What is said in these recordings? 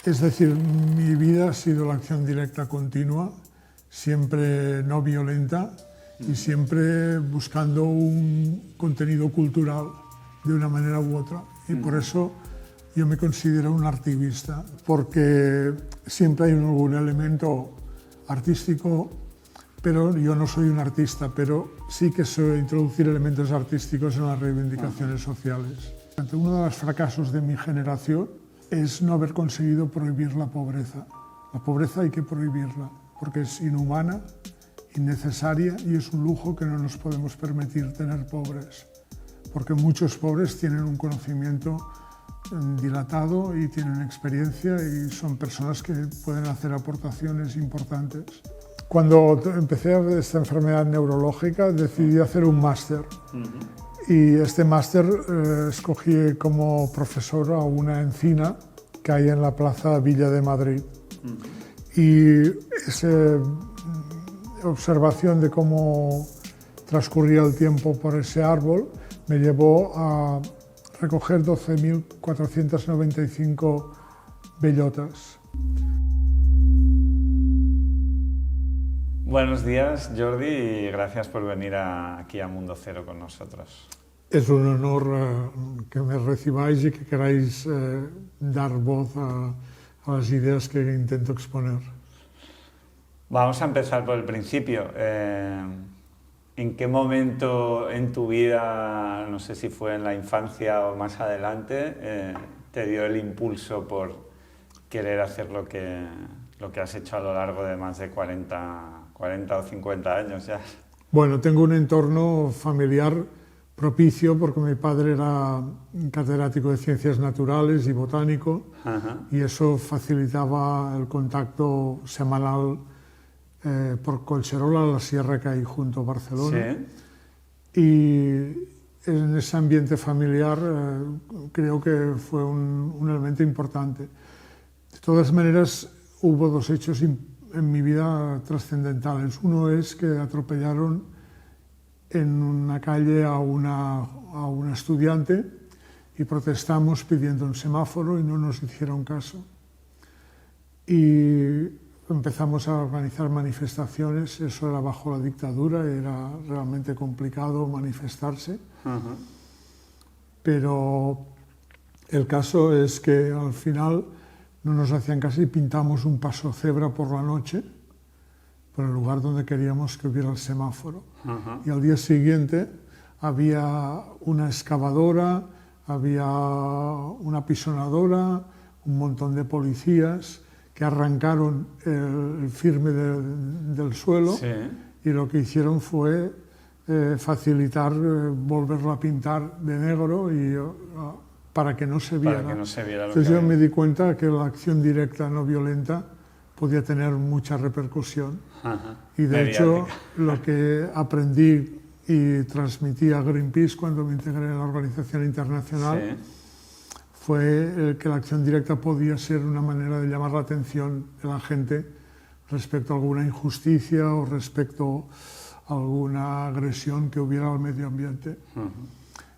Es decir, mi vida ha sido la acción directa continua, siempre no violenta y siempre buscando un contenido cultural de una manera u otra. Y por eso yo me considero un activista, porque siempre hay algún elemento artístico, pero yo no soy un artista, pero sí que sé introducir elementos artísticos en las reivindicaciones sociales. Uno de los fracasos de mi generación es no haber conseguido prohibir la pobreza. La pobreza hay que prohibirla, porque es inhumana, innecesaria y es un lujo que no nos podemos permitir tener pobres, porque muchos pobres tienen un conocimiento dilatado y tienen experiencia y son personas que pueden hacer aportaciones importantes. Cuando empecé esta enfermedad neurológica decidí hacer un máster y este máster escogí como profesor a una encina que hay en la Plaza Villa de Madrid. Y esa observación de cómo transcurría el tiempo por ese árbol me llevó a recoger 12.495 bellotas. Buenos días, Jordi, y gracias por venir aquí a Mundo Cero con nosotros. Es un honor que me recibáis y que queráis dar voz a las ideas que intento exponer. Vamos a empezar por el principio. ¿En qué momento en tu vida, no sé si fue en la infancia o más adelante, te dio el impulso por querer hacer lo que has hecho a lo largo de más de 40 o 50 años ya? Bueno, tengo un entorno familiar propicio porque mi padre era catedrático de Ciencias Naturales y botánico. Y eso facilitaba el contacto semanal por Collserola, la sierra que hay junto a Barcelona. Sí. Y en ese ambiente familiar creo que fue un elemento importante. De todas maneras, hubo dos hechos en mi vida trascendentales. Uno es que atropellaron en una calle a una estudiante y protestamos pidiendo un semáforo y no nos hicieron caso. Y empezamos a organizar manifestaciones, eso era bajo la dictadura, era realmente complicado manifestarse. Pero el caso es que al final no nos hacían caso y pintamos un paso cebra por la noche, por el lugar donde queríamos que hubiera el semáforo. Y al día siguiente había una excavadora, había una pisonadora, un montón de policías que arrancaron el firme del suelo. Sí. Y lo que hicieron fue facilitar volverlo a pintar de negro y para que no se viera. Entonces yo me di cuenta que la acción directa no violenta podía tener mucha repercusión. Y de hecho lo que aprendí y transmití a Greenpeace cuando me integré en la organización internacional fue que la acción directa podía ser una manera de llamar la atención de la gente respecto a alguna injusticia o respecto a alguna agresión que hubiera al medio ambiente.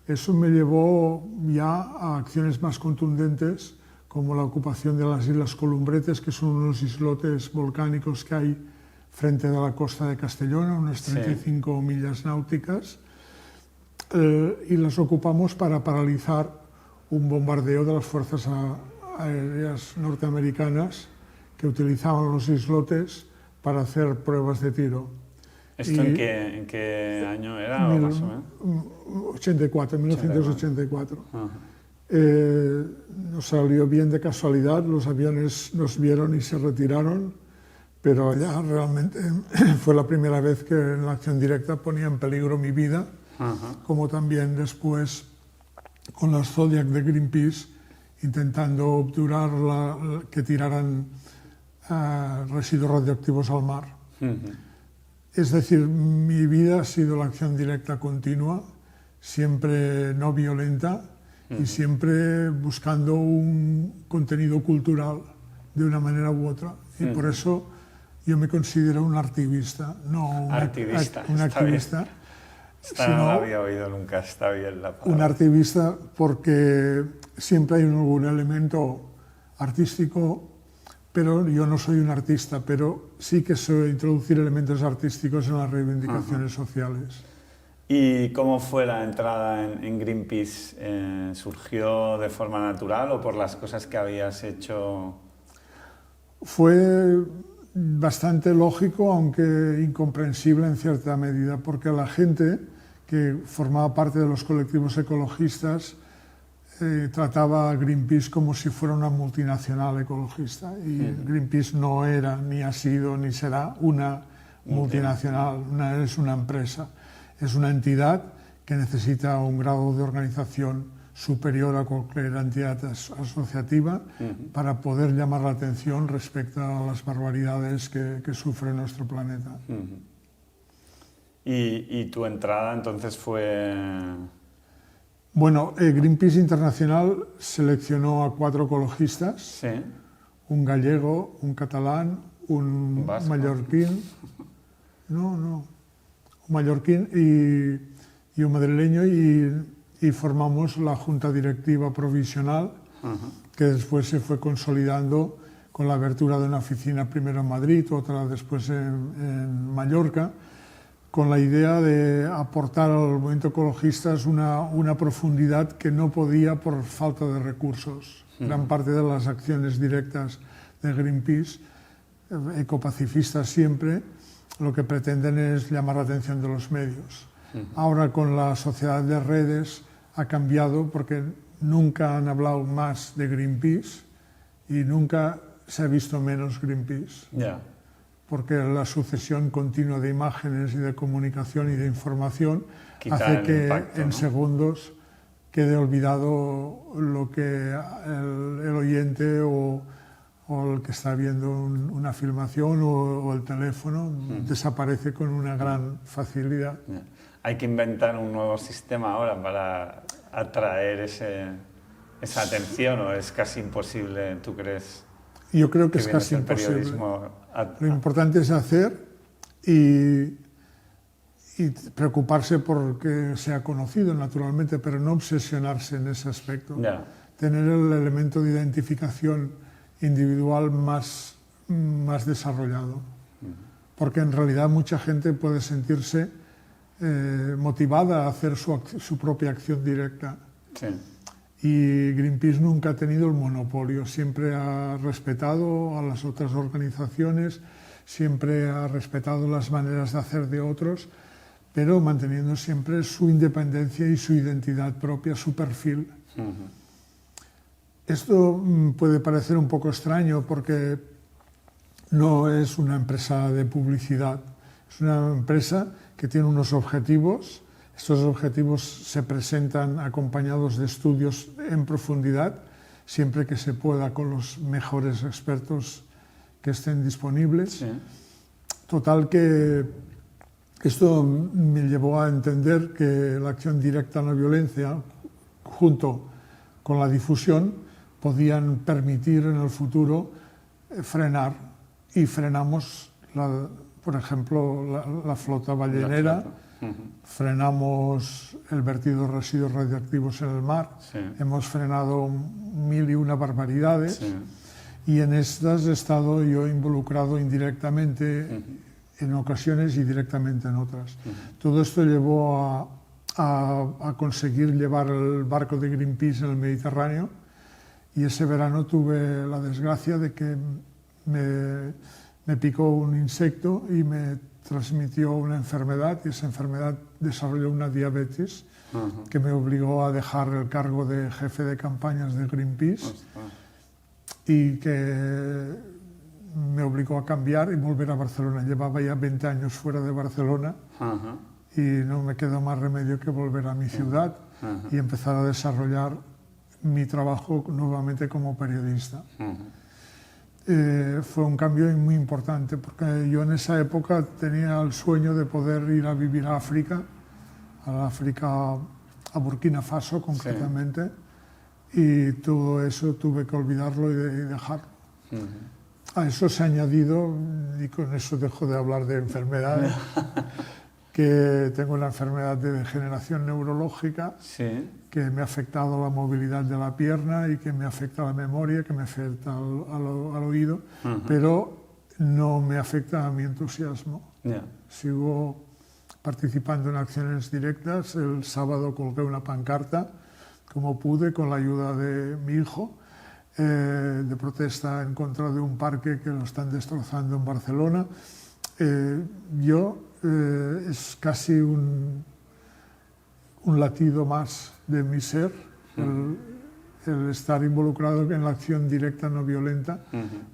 Eso me llevó ya a acciones más contundentes, como la ocupación de las Islas Columbretes, que son unos islotes volcánicos que hay frente a la costa de Castellón, unas 35 millas náuticas, y las ocupamos para paralizar un bombardeo de las fuerzas aéreas norteamericanas que utilizaban los islotes para hacer pruebas de tiro. ¿Esto en qué año era, más o menos? 1984. Nos salió bien de casualidad, los aviones nos vieron y se retiraron, pero ya realmente fue la primera vez que en la acción directa ponía en peligro mi vida, como también después con las Zodiac de Greenpeace, intentando obturar que tiraran residuos radioactivos al mar. Es decir, mi vida ha sido la acción directa continua, siempre no violenta y siempre buscando un contenido cultural de una manera u otra. Y por eso yo me considero un activista, no un activista. Esta no la había oído nunca, está bien la palabra. Un activista porque siempre hay algún elemento artístico, pero yo no soy un artista, pero sí que sé introducir elementos artísticos en las reivindicaciones sociales. ¿Y cómo fue la entrada en Greenpeace? ¿Surgió de forma natural o por las cosas que habías hecho? Fue bastante lógico, aunque incomprensible en cierta medida, porque la gente que formaba parte de los colectivos ecologistas trataba a Greenpeace como si fuera una multinacional ecologista, y Greenpeace no era, ni ha sido, ni será una multinacional, es una empresa, es una entidad que necesita un grado de organización superior a cualquier entidad asociativa para poder llamar la atención respecto a las barbaridades que sufre nuestro planeta. ¿Y tu entrada entonces fue...? Bueno, Greenpeace Internacional seleccionó a 4 ecologistas, Sí. un gallego, un catalán, un mallorquín, un mallorquín y un madrileño, y formamos la junta directiva provisional, que después se fue consolidando con la apertura de una oficina primero en Madrid, otra después en Mallorca, con la idea de aportar al movimiento ecologista una profundidad que no podía por falta de recursos. Gran parte de las acciones directas de Greenpeace, ecopacifistas siempre, lo que pretenden es llamar la atención de los medios. Ahora con la sociedad de redes ha cambiado, porque nunca han hablado más de Greenpeace y nunca se ha visto menos Greenpeace. Porque la sucesión continua de imágenes y de comunicación y de información hace que en segundos quede olvidado lo que el oyente o el que está viendo una filmación o el teléfono desaparece con una gran facilidad. Hay que inventar un nuevo sistema ahora para atraer esa atención, ¿o es casi imposible, tú crees? Yo creo que es casi imposible. Lo importante es hacer y preocuparse por que sea conocido, naturalmente, pero no obsesionarse en ese aspecto. Tener el elemento de identificación individual más desarrollado. Porque en realidad mucha gente puede sentirse motivada a hacer su propia acción directa. Y Greenpeace nunca ha tenido el monopolio, siempre ha respetado a las otras organizaciones, siempre ha respetado las maneras de hacer de otros, pero manteniendo siempre su independencia y su identidad propia, su perfil. Esto puede parecer un poco extraño porque no es una empresa de publicidad, es una empresa que tiene unos objetivos. Estos objetivos se presentan acompañados de estudios en profundidad, siempre que se pueda, con los mejores expertos que estén disponibles. Total que esto me llevó a entender que la acción directa a la violencia, junto con la difusión, podían permitir en el futuro frenar. Y frenamos, por ejemplo, la flota ballenera. Frenamos el vertido de residuos radioactivos en el mar, hemos frenado 1001 barbaridades, y en estas he estado yo involucrado indirectamente en ocasiones y directamente en otras. Todo esto llevó a conseguir llevar el barco de Greenpeace en el Mediterráneo, y ese verano tuve la desgracia de que me picó un insecto y me transmitió una enfermedad, y esa enfermedad desarrolló una diabetes que me obligó a dejar el cargo de jefe de campañas de Greenpeace y que me obligó a cambiar y volver a Barcelona. Llevaba ya 20 años fuera de Barcelona y no me quedó más remedio que volver a mi ciudad y empezar a desarrollar mi trabajo nuevamente como periodista. Fue un cambio muy importante, porque yo en esa época tenía el sueño de poder ir a vivir a África, a Burkina Faso concretamente, y todo eso tuve que olvidarlo y dejarlo. A eso se ha añadido, y con eso dejo de hablar de enfermedades, que tengo una enfermedad de degeneración neurológica que me ha afectado la movilidad de la pierna y que me afecta a la memoria, que me afecta al oído, pero no me afecta a mi entusiasmo. Sigo participando en acciones directas. El sábado colgué una pancarta, como pude, con la ayuda de mi hijo, de protesta en contra de un parque que lo están destrozando en Barcelona. Es casi un latido más de mi ser, el estar involucrado en la acción directa no violenta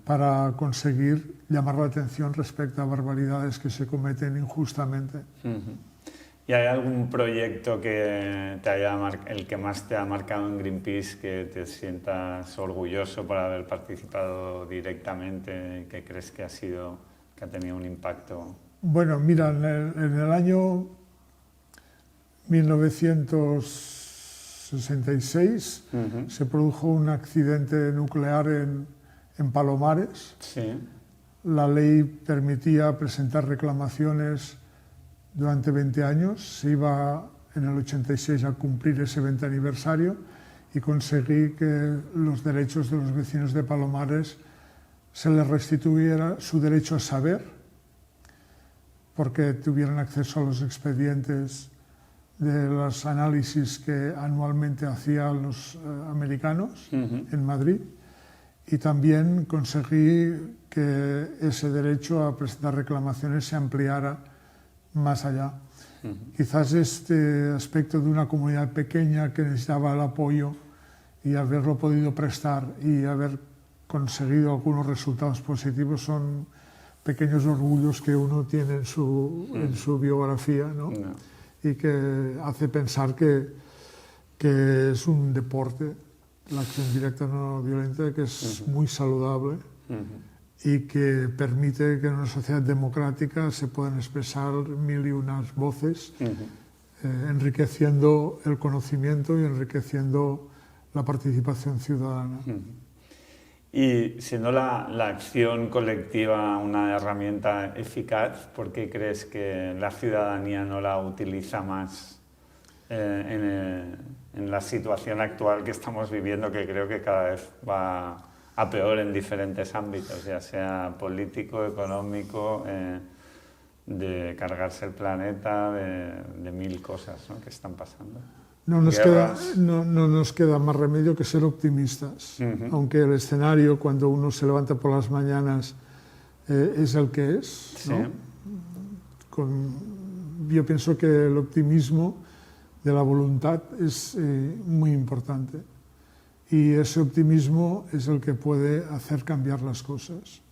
para conseguir llamar la atención respecto a barbaridades que se cometen injustamente. ¿Y hay algún proyecto que el que más te ha marcado en Greenpeace, que te sientas orgulloso por haber participado directamente, que crees que ha tenido un impacto? Bueno, mira, en el año 1966 se produjo un accidente nuclear en Palomares. La ley permitía presentar reclamaciones durante 20 años. Se iba en el 86 a cumplir ese 20 aniversario y conseguí que los derechos de los vecinos de Palomares se les restituyera su derecho a saber, porque tuvieran acceso a los expedientes de los análisis que anualmente hacían los americanos en Madrid, y también conseguí que ese derecho a presentar reclamaciones se ampliara más allá. Quizás este aspecto de una comunidad pequeña que necesitaba el apoyo y haberlo podido prestar y haber conseguido algunos resultados positivos son pequeños orgullos que uno tiene en su biografía, ¿no? Y que hace pensar que es un deporte, la acción directa no violenta, que es muy saludable y que permite que en una sociedad democrática se puedan expresar mil y unas voces, enriqueciendo el conocimiento y enriqueciendo la participación ciudadana. Y siendo la acción colectiva una herramienta eficaz, ¿por qué crees que la ciudadanía no la utiliza más en la situación actual que estamos viviendo, que creo que cada vez va a peor en diferentes ámbitos, ya sea político, económico, de cargarse el planeta, de mil cosas, ¿no?, que están pasando? No nos queda más remedio que ser optimistas, aunque el escenario, cuando uno se levanta por las mañanas, es el que es, ¿no? Yo pienso que el optimismo de la voluntad es muy importante, y ese optimismo es el que puede hacer cambiar las cosas.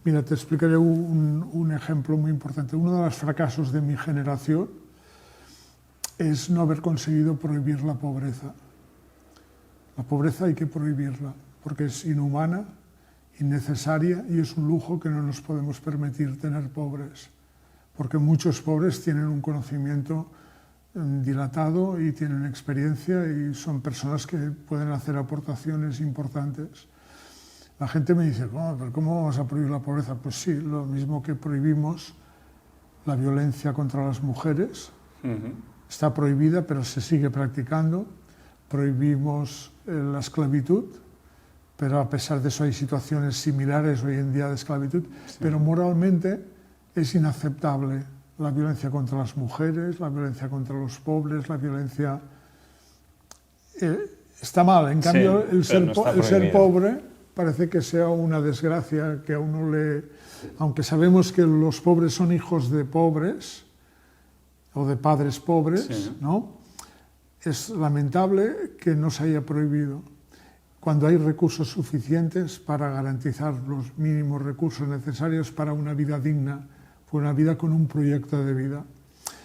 Mira, te explicaré un ejemplo muy importante. Uno de los fracasos de mi generación es no haber conseguido prohibir la pobreza. La pobreza hay que prohibirla, porque es inhumana, innecesaria, y es un lujo que no nos podemos permitir tener pobres, porque muchos pobres tienen un conocimiento dilatado y tienen experiencia y son personas que pueden hacer aportaciones importantes. La gente me dice, ¿pero cómo vamos a prohibir la pobreza? Pues sí, lo mismo que prohibimos la violencia contra las mujeres. Está prohibida, pero se sigue practicando. Prohibimos la esclavitud, pero a pesar de eso hay situaciones similares hoy en día de esclavitud. Pero moralmente es inaceptable la violencia contra las mujeres, la violencia contra los pobres, la violencia... está mal, en cambio el ser pobre parece que sea una desgracia, que a uno le... Aunque sabemos que los pobres son hijos de pobres, o de padres pobres, ¿no? Es lamentable que no se haya prohibido, cuando hay recursos suficientes para garantizar los mínimos recursos necesarios para una vida digna, una vida con un proyecto de vida.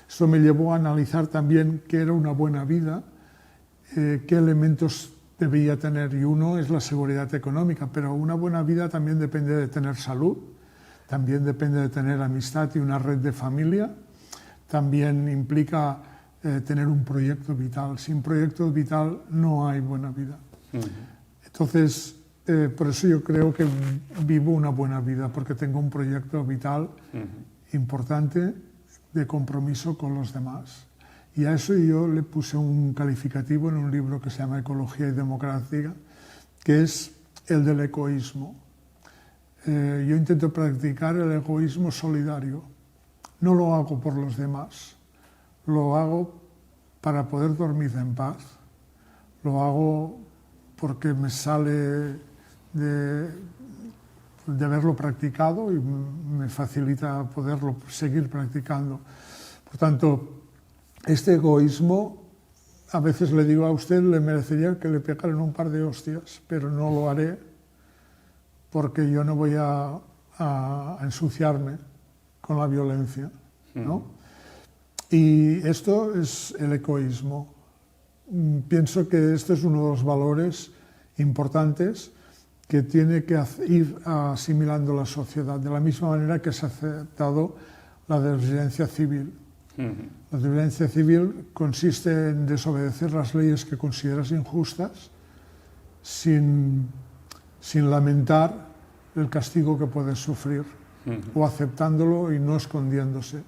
Esto me llevó a analizar también qué era una buena vida, qué elementos debía tener, y uno es la seguridad económica, pero una buena vida también depende de tener salud, también depende de tener amistad y una red de familia. También implica tener un proyecto vital. Sin proyecto vital no hay buena vida. Entonces, por eso yo creo que vivo una buena vida, porque tengo un proyecto vital importante, de compromiso con los demás. Y a eso yo le puse un calificativo en un libro que se llama Ecología y Democracia, que es el del egoísmo. Yo intento practicar el egoísmo solidario. No lo hago por los demás, lo hago para poder dormir en paz, lo hago porque me sale de haberlo practicado y me facilita poderlo seguir practicando. Por tanto, este egoísmo, a veces le digo a usted, le merecería que le pegaran un par de hostias, pero no lo haré porque yo no voy a ensuciarme con la violencia, ¿no? Y esto es el egoísmo. Pienso que este es uno de los valores importantes que tiene que ir asimilando la sociedad, de la misma manera que se ha aceptado la desobediencia civil. La desobediencia civil consiste en desobedecer las leyes que consideras injustas sin lamentar el castigo que puedes sufrir o aceptándolo y no escondiéndose.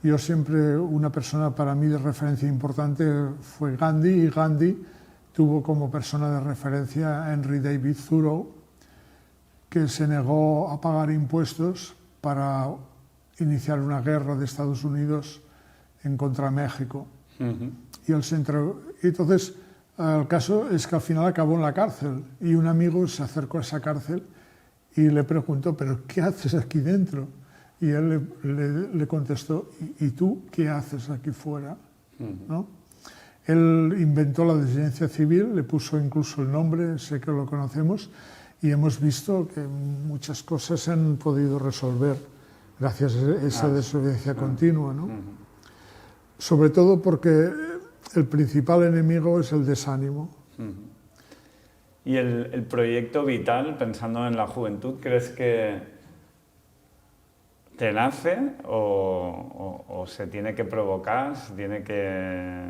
Yo siempre, una persona para mí de referencia importante fue Gandhi, y Gandhi tuvo como persona de referencia a Henry David Thoreau, que se negó a pagar impuestos para iniciar una guerra de Estados Unidos en contra de México. Y él se entregó. Y entonces, el caso es que al final acabó en la cárcel, y un amigo se acercó a esa cárcel y le preguntó, ¿pero qué haces aquí dentro? Y él le contestó, ¿y tú qué haces aquí fuera? ¿No? Él inventó la desobediencia civil, le puso incluso el nombre, sé que lo conocemos, y hemos visto que muchas cosas se han podido resolver gracias a esa desobediencia continua, ¿no? Sobre todo porque el principal enemigo es el desánimo. ¿Y el proyecto vital, pensando en la juventud, crees que te nace o se tiene que provocar, se tiene que,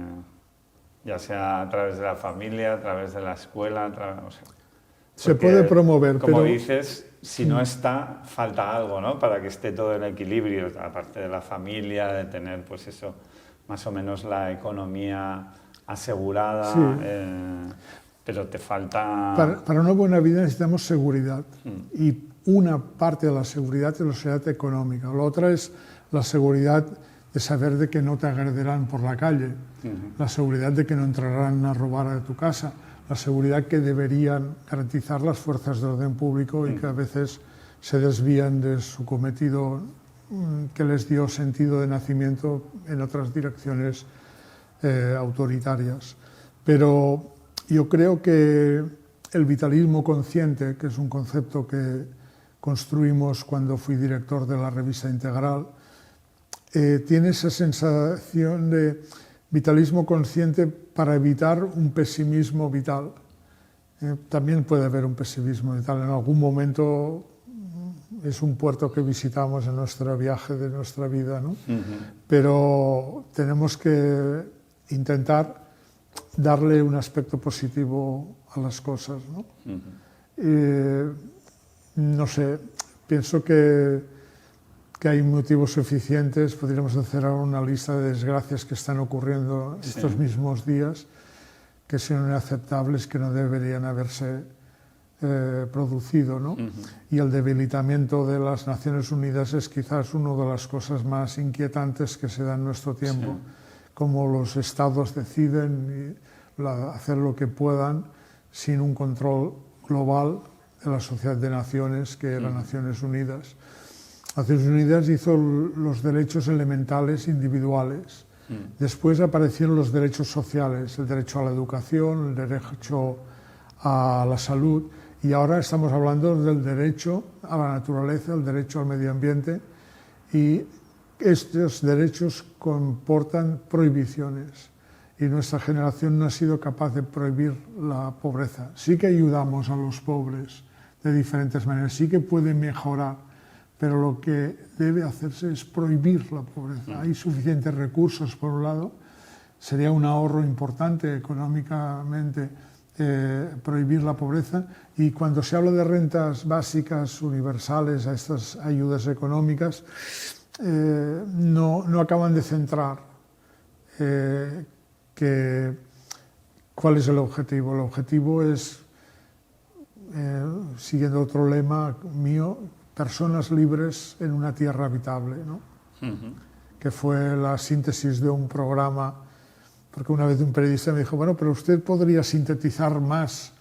ya sea a través de la familia, a través de la escuela, o sea, se puede promover, como pero dices, si no está, falta algo, ¿no? Para que esté todo en equilibrio, aparte de la familia, de tener, pues eso, más o menos la economía asegurada, sí. Pero te falta... Para una buena vida necesitamos seguridad, y una parte de la seguridad es la seguridad económica, la otra es la seguridad de saber de que no te agrederán por la calle, la seguridad de que no entrarán a robar a tu casa, la seguridad que deberían garantizar las fuerzas de orden público y que a veces se desvían de su cometido que les dio sentido de nacimiento en otras direcciones autoritarias. Pero yo creo que el vitalismo consciente, que es un concepto que construimos cuando fui director de la revista Integral, tiene esa sensación de vitalismo consciente para evitar un pesimismo vital. También puede haber un pesimismo vital. En algún momento es un puerto que visitamos en nuestro viaje de nuestra vida, ¿no? Pero tenemos que intentar darle un aspecto positivo a las cosas, ¿no? No sé, pienso que hay motivos suficientes. Podríamos hacer ahora una lista de desgracias que están ocurriendo estos mismos días, que son inaceptables, que no deberían haberse producido, ¿no? Y el debilitamiento de las Naciones Unidas es quizás una de las cosas más inquietantes que se da en nuestro tiempo, como los estados deciden hacer lo que puedan sin un control global de la Sociedad de Naciones, que era Naciones Unidas. Naciones Unidas hizo los derechos elementales individuales. Después aparecieron los derechos sociales, el derecho a la educación, el derecho a la salud, y ahora estamos hablando del derecho a la naturaleza, el derecho al medio ambiente, y estos derechos comportan prohibiciones. Y nuestra generación no ha sido capaz de prohibir la pobreza. Sí que ayudamos a los pobres de diferentes maneras, sí que puede mejorar, pero lo que debe hacerse es prohibir la pobreza. Hay suficientes recursos, por un lado, sería un ahorro importante económicamente prohibir la pobreza, y cuando se habla de rentas básicas universales, a estas ayudas económicas, no acaban de centrar cuál es el objetivo. El objetivo es, siguiendo otro lema mío, personas libres en una tierra habitable, ¿no? Que fue la síntesis de un programa, porque una vez un periodista me dijo, bueno, pero usted podría sintetizar más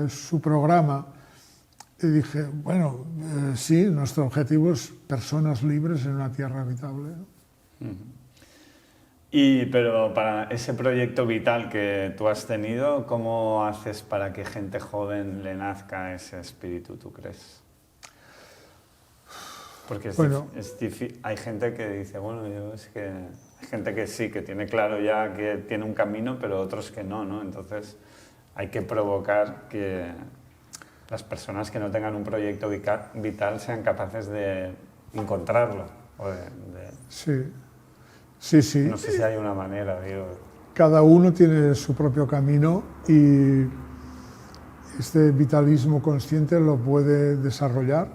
su programa. Y dije, bueno, sí, nuestro objetivo es personas libres en una tierra habitable, ¿no? Pero para ese proyecto vital que tú has tenido, ¿cómo haces para que gente joven le nazca ese espíritu, tú crees? Porque es difícil. Hay gente que dice, bueno, es que hay gente que sí, que tiene claro ya que tiene un camino, pero otros que no, ¿no? Entonces hay que provocar que las personas que no tengan un proyecto vital sean capaces de encontrarlo. Sí. Sí. No sé si hay una manera, digo. Cada uno tiene su propio camino y este vitalismo consciente lo puede desarrollar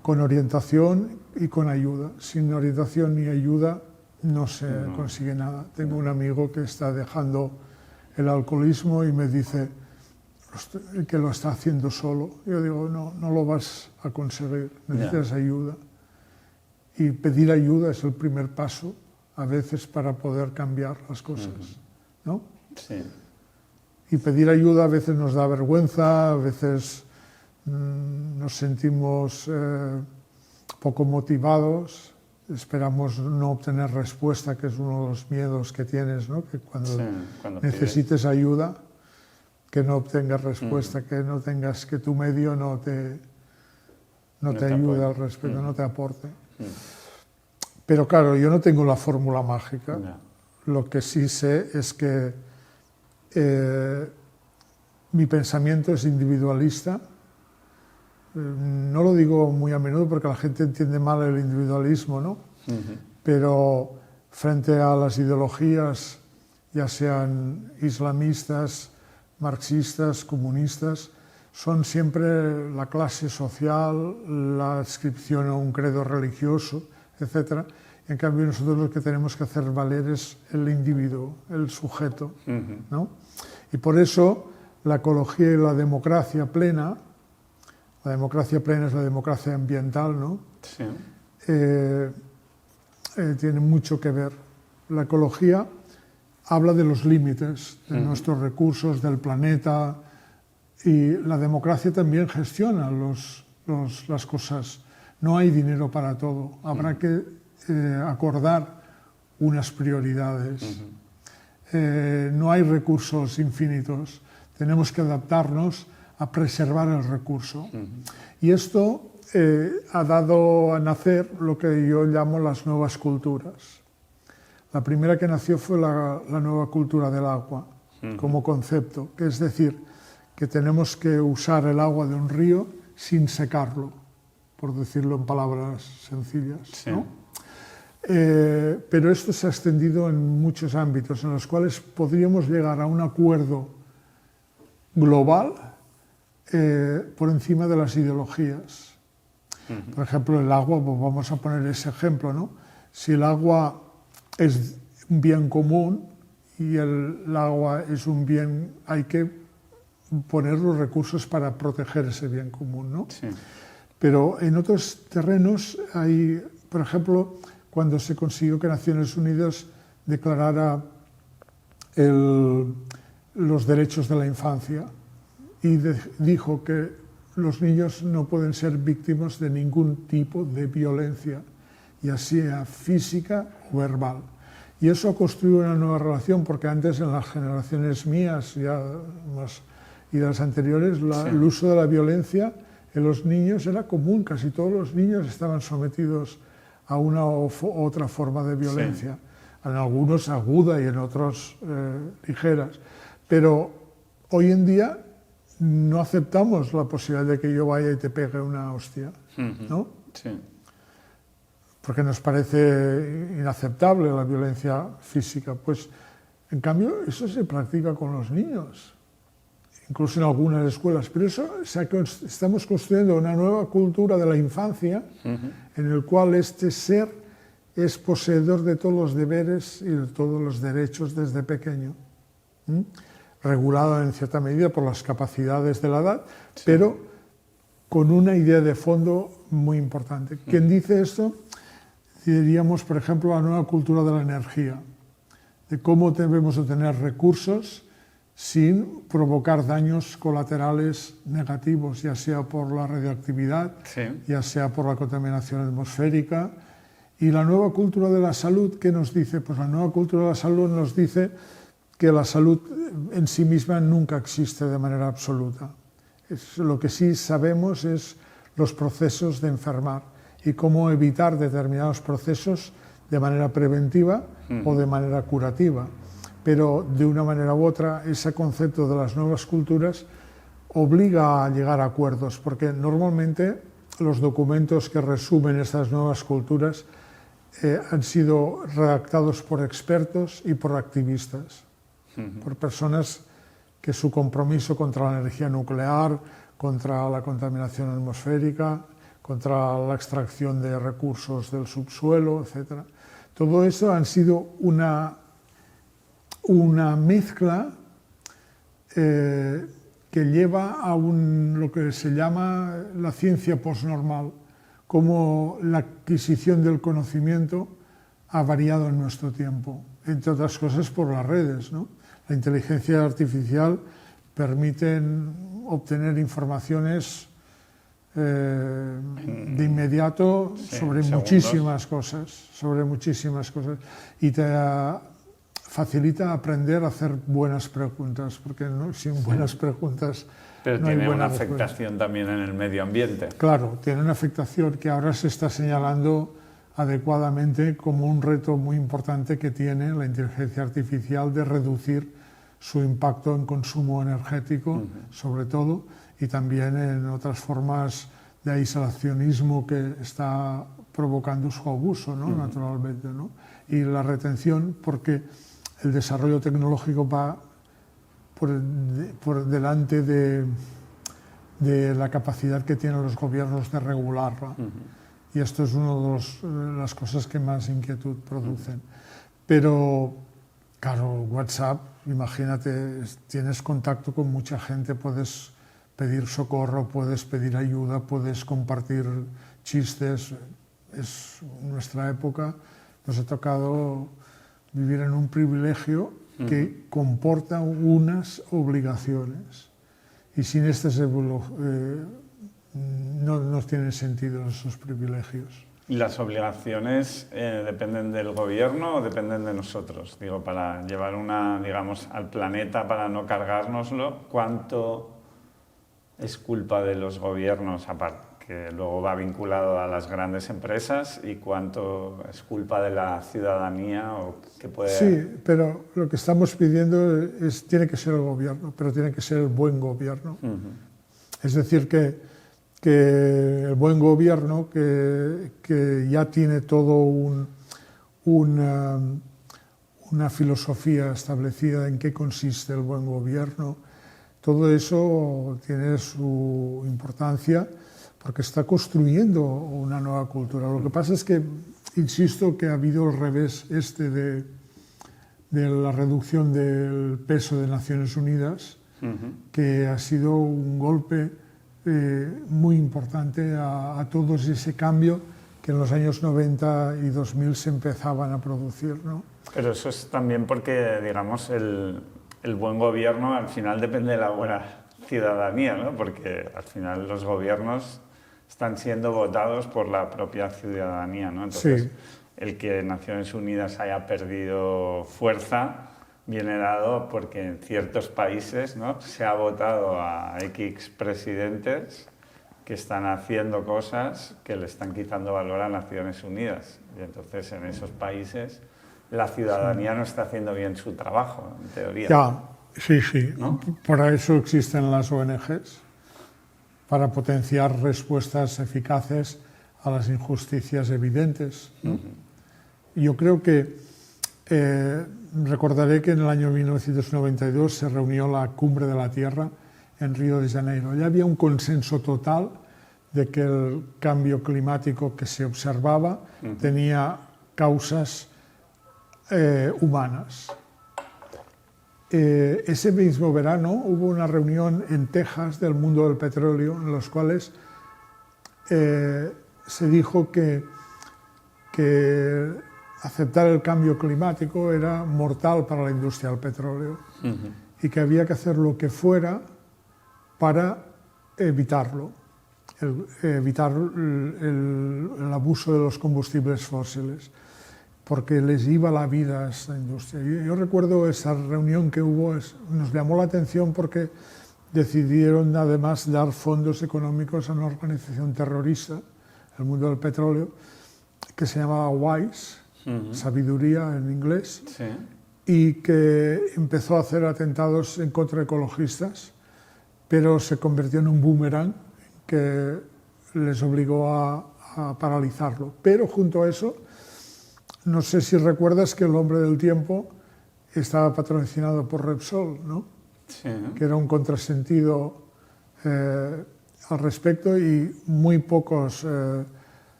con orientación y con ayuda. Sin orientación ni ayuda no se consigue nada. Tengo un amigo que está dejando el alcoholismo y me dice que lo está haciendo solo. Yo digo, no lo vas a conseguir, necesitas ayuda. Y pedir ayuda es el primer paso, a veces, para poder cambiar las cosas, ¿no? Sí. Y pedir ayuda a veces nos da vergüenza, a veces nos sentimos poco motivados, esperamos no obtener respuesta, que es uno de los miedos que tienes, ¿no? Que cuando necesites ayuda, que no obtengas respuesta, que no tengas, que tu medio no te ayude al respecto, no te aporte. Pero claro, yo no tengo la fórmula mágica. Lo que sí sé es que mi pensamiento es individualista. No lo digo muy a menudo porque la gente entiende mal el individualismo, ¿no? Pero frente a las ideologías, ya sean islamistas, marxistas, comunistas, son siempre la clase social, la adscripción a un credo religioso, etc. En cambio, nosotros lo que tenemos que hacer valer es el individuo, el sujeto, ¿no? Y por eso la ecología y la democracia plena es la democracia ambiental, ¿no? Sí. Tiene mucho que ver. La ecología habla de los límites de nuestros recursos, del planeta, y la democracia también gestiona las cosas. No hay dinero para todo, habrá que acordar unas prioridades. No hay recursos infinitos, tenemos que adaptarnos a preservar el recurso. Y esto ha dado a nacer lo que yo llamo las nuevas culturas. La primera que nació fue la nueva cultura del agua, como concepto, que es decir, que tenemos que usar el agua de un río sin secarlo, por decirlo en palabras sencillas, ¿no? Pero esto se ha extendido en muchos ámbitos en los cuales podríamos llegar a un acuerdo global por encima de las ideologías. Por ejemplo, el agua, pues vamos a poner ese ejemplo, ¿no? Si el agua es un bien común y el agua es un bien, hay que poner los recursos para proteger ese bien común, ¿no? Sí. Pero en otros terrenos hay, por ejemplo, cuando se consiguió que Naciones Unidas declarara los derechos de la infancia y dijo que los niños no pueden ser víctimas de ningún tipo de violencia, ya sea física o verbal. Y eso ha construido una nueva relación, porque antes, en las generaciones mías y de las anteriores, el uso de la violencia en los niños era común. Casi todos los niños estaban sometidos a una u otra forma de violencia. En algunos aguda y en otros ligeras. Pero hoy en día no aceptamos la posibilidad de que yo vaya y te pegue una hostia, ¿no? Sí. Porque nos parece inaceptable la violencia física. Pues, en cambio, eso se practica con los niños. incluso en algunas escuelas. Pero eso, estamos construyendo una nueva cultura de la infancia en el cual este ser es poseedor de todos los deberes y de todos los derechos desde pequeño, regulado en cierta medida por las capacidades de la edad, pero con una idea de fondo muy importante. Quien dice esto, diríamos, por ejemplo, la nueva cultura de la energía, de cómo debemos de tener recursos sin provocar daños colaterales negativos, ya sea por la radioactividad, ya sea por la contaminación atmosférica. Y la nueva cultura de la salud, ¿qué nos dice? Pues la nueva cultura de la salud nos dice que la salud en sí misma nunca existe de manera absoluta. Lo que sí sabemos es los procesos de enfermar y cómo evitar determinados procesos de manera preventiva o de manera curativa. Pero de una manera u otra, ese concepto de las nuevas culturas obliga a llegar a acuerdos, porque normalmente los documentos que resumen estas nuevas culturas han sido redactados por expertos y por activistas, por personas que su compromiso contra la energía nuclear, contra la contaminación atmosférica, contra la extracción de recursos del subsuelo, etc. Todo eso han sido una mezcla que lleva a lo que se llama la ciencia postnormal, cómo la adquisición del conocimiento ha variado en nuestro tiempo, entre otras cosas por las redes, ¿no? La inteligencia artificial permite obtener informaciones de inmediato sobre muchísimas cosas, y te facilita aprender a hacer buenas preguntas, porque sin buenas preguntas pero no hay tiene una buena respuesta. afectación también en el medio ambiente. Claro, tiene una afectación que ahora se está señalando adecuadamente como un reto muy importante que tiene la inteligencia artificial de reducir su impacto en consumo energético, sobre todo, y también en otras formas de aislacionismo que está provocando su abuso, ¿no? Naturalmente, ¿no? Y la retención, porque el desarrollo tecnológico va por delante de la capacidad que tienen los gobiernos de regularla. Y esto es una de las cosas que más inquietud producen. Pero, claro, WhatsApp, imagínate, tienes contacto con mucha gente, puedes pedir socorro, puedes pedir ayuda, puedes compartir chistes. Es nuestra época, nos ha tocado vivir en un privilegio que comporta unas obligaciones. Y sin estas no tienen sentido esos privilegios. ¿Y las obligaciones dependen del gobierno o dependen de nosotros? Digo, para llevar digamos, al planeta, para no cargárnoslo, ¿cuánto es culpa de los gobiernos, aparte que luego va vinculado a las grandes empresas, y cuánto es culpa de la ciudadanía o que puede... Sí, pero lo que estamos pidiendo tiene que ser el gobierno, pero tiene que ser el buen gobierno. Es decir, que el buen gobierno que ya tiene todo una filosofía establecida en qué consiste el buen gobierno, todo eso tiene su importancia porque está construyendo una nueva cultura. Lo que pasa es que, insisto, que ha habido el revés de la reducción del peso de Naciones Unidas, que ha sido un golpe muy importante a todo ese cambio que en los años 90 y 2000 se empezaban a producir, ¿no? Pero eso es también porque, digamos, el buen gobierno al final depende de la buena ciudadanía, ¿no? Porque al final los gobiernos están siendo votados por la propia ciudadanía, ¿no? Entonces, el que Naciones Unidas haya perdido fuerza viene dado porque en ciertos países, ¿no?, se ha votado a X presidentes que están haciendo cosas que le están quitando valor a Naciones Unidas. Y entonces en esos países la ciudadanía no está haciendo bien su trabajo, en teoría. Ya, sí. ¿No? Para eso existen las ONGs, para potenciar respuestas eficaces a las injusticias evidentes, ¿no? Yo creo que recordaré que en el año 1992 se reunió la Cumbre de la Tierra en Río de Janeiro. Ya había un consenso total de que el cambio climático que se observaba tenía causas humanas. Ese mismo verano hubo una reunión en Texas del mundo del petróleo en los cuales se dijo que aceptar el cambio climático era mortal para la industria del petróleo y que había que hacer lo que fuera para evitarlo, evitar el abuso de los combustibles fósiles, porque les iba la vida a esta industria. Yo recuerdo esa reunión que hubo, nos llamó la atención porque decidieron además dar fondos económicos a una organización terrorista, el mundo del petróleo, que se llamaba WISE, sabiduría en inglés, Sí. y que empezó a hacer atentados en contra de ecologistas, pero se convirtió en un boomerang que les obligó a paralizarlo. Pero junto a eso, no sé si recuerdas que El Hombre del Tiempo estaba patrocinado por Repsol, ¿no? Sí. Que era un contrasentido al respecto, y muy pocos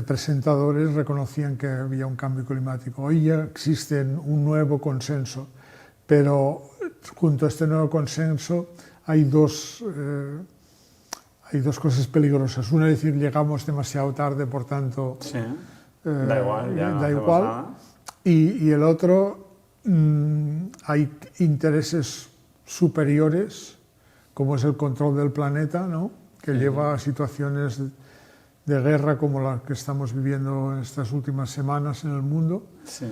presentadores reconocían que había un cambio climático. Hoy ya existe un nuevo consenso, pero junto a este nuevo consenso hay dos cosas peligrosas. Una es decir, llegamos demasiado tarde, por tanto, Sí. Da igual, ya no da hacemos igual. nada. Y el otro, hay intereses superiores, como es el control del planeta, ¿no? Que lleva a situaciones de guerra como la que estamos viviendo en estas últimas semanas en el mundo, Sí.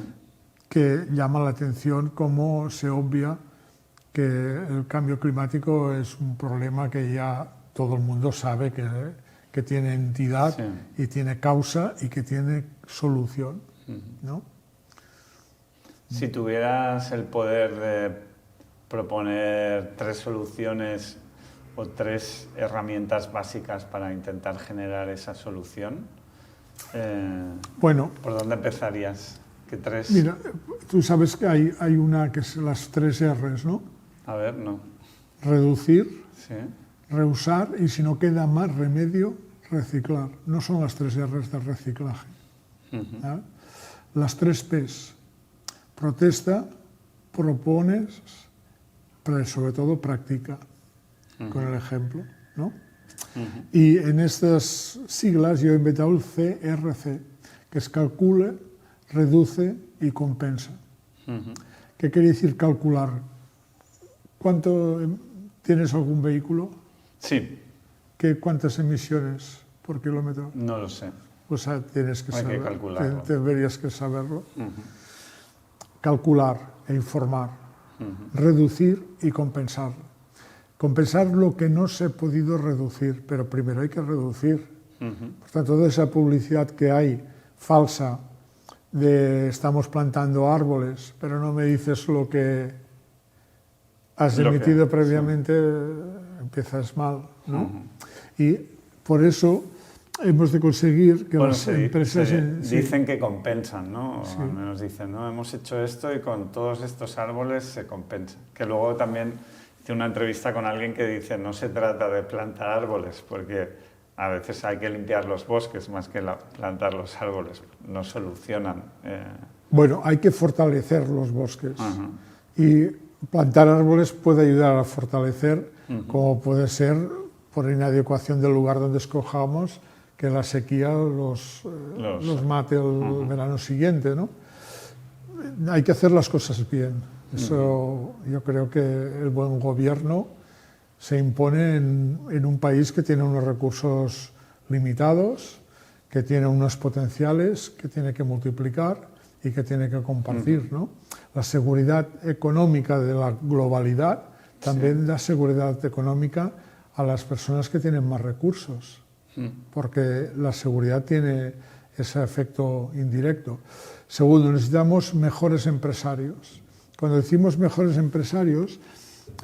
que llama la atención cómo se obvia que el cambio climático es un problema que ya todo el mundo sabe que tiene entidad, Sí. y tiene causa y que tiene solución, ¿no? Si tuvieras el poder de proponer 3 soluciones o 3 herramientas básicas para intentar generar esa solución, Bueno, ¿por dónde empezarías? ¿Qué 3? mira, tú sabes que hay una que es las 3 R's, ¿no? A ver, no. Reducir, Sí. reusar y, si no queda más remedio, reciclar. No son las 3 R's del reciclaje. ¿Ah? Las 3 P's: protesta, propones, pero sobre todo practica, con el ejemplo, ¿no? Y en estas siglas yo he inventado el CRC, que es calcula, reduce y compensa. ¿Qué quiere decir calcular? ¿Cuánto tienes algún vehículo? Sí, ¿Cuántas emisiones por kilómetro? no lo sé. Pues tienes que Hay que saber, calcularlo. deberías que saberlo. Calcular e informar, reducir y compensar. Compensar lo que no se ha podido reducir, pero primero hay que reducir. Por tanto, toda esa publicidad que hay falsa de estamos plantando árboles, pero no me dices lo que has emitido previamente, empiezas mal, ¿no? Y por eso hemos de conseguir que las empresas... dicen que compensan, ¿no? O al menos dicen, ¿no? Hemos hecho esto y con todos estos árboles se compensa. Que luego también hice una entrevista con alguien que dice, no se trata de plantar árboles, porque a veces hay que limpiar los bosques más que plantar los árboles. No solucionan. Bueno, hay que fortalecer los bosques. Y plantar árboles puede ayudar a fortalecer, como puede ser por inadecuación del lugar donde escojamos, que la sequía los mate el verano siguiente, ¿no? Hay que hacer las cosas bien. Eso yo creo que el buen gobierno se impone en un país que tiene unos recursos limitados, que tiene unos potenciales que tiene que multiplicar y que tiene que compartir, ¿no? La seguridad económica de la globalidad también da seguridad económica a las personas que tienen más recursos, porque la seguridad tiene ese efecto indirecto. Segundo, necesitamos mejores empresarios. Cuando decimos mejores empresarios,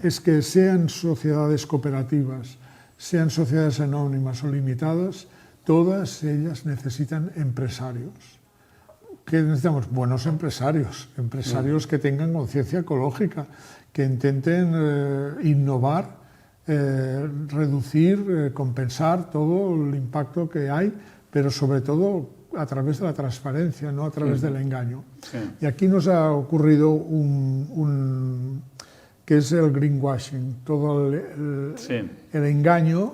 es que sean sociedades cooperativas, sean sociedades anónimas o limitadas, todas ellas necesitan empresarios. ¿Qué necesitamos? Buenos empresarios, empresarios que tengan conciencia ecológica, que intenten innovar reducir, compensar todo el impacto que hay, pero sobre todo a través de la transparencia, no a través del engaño. Sí. Y aquí nos ha ocurrido que es el greenwashing, todo el engaño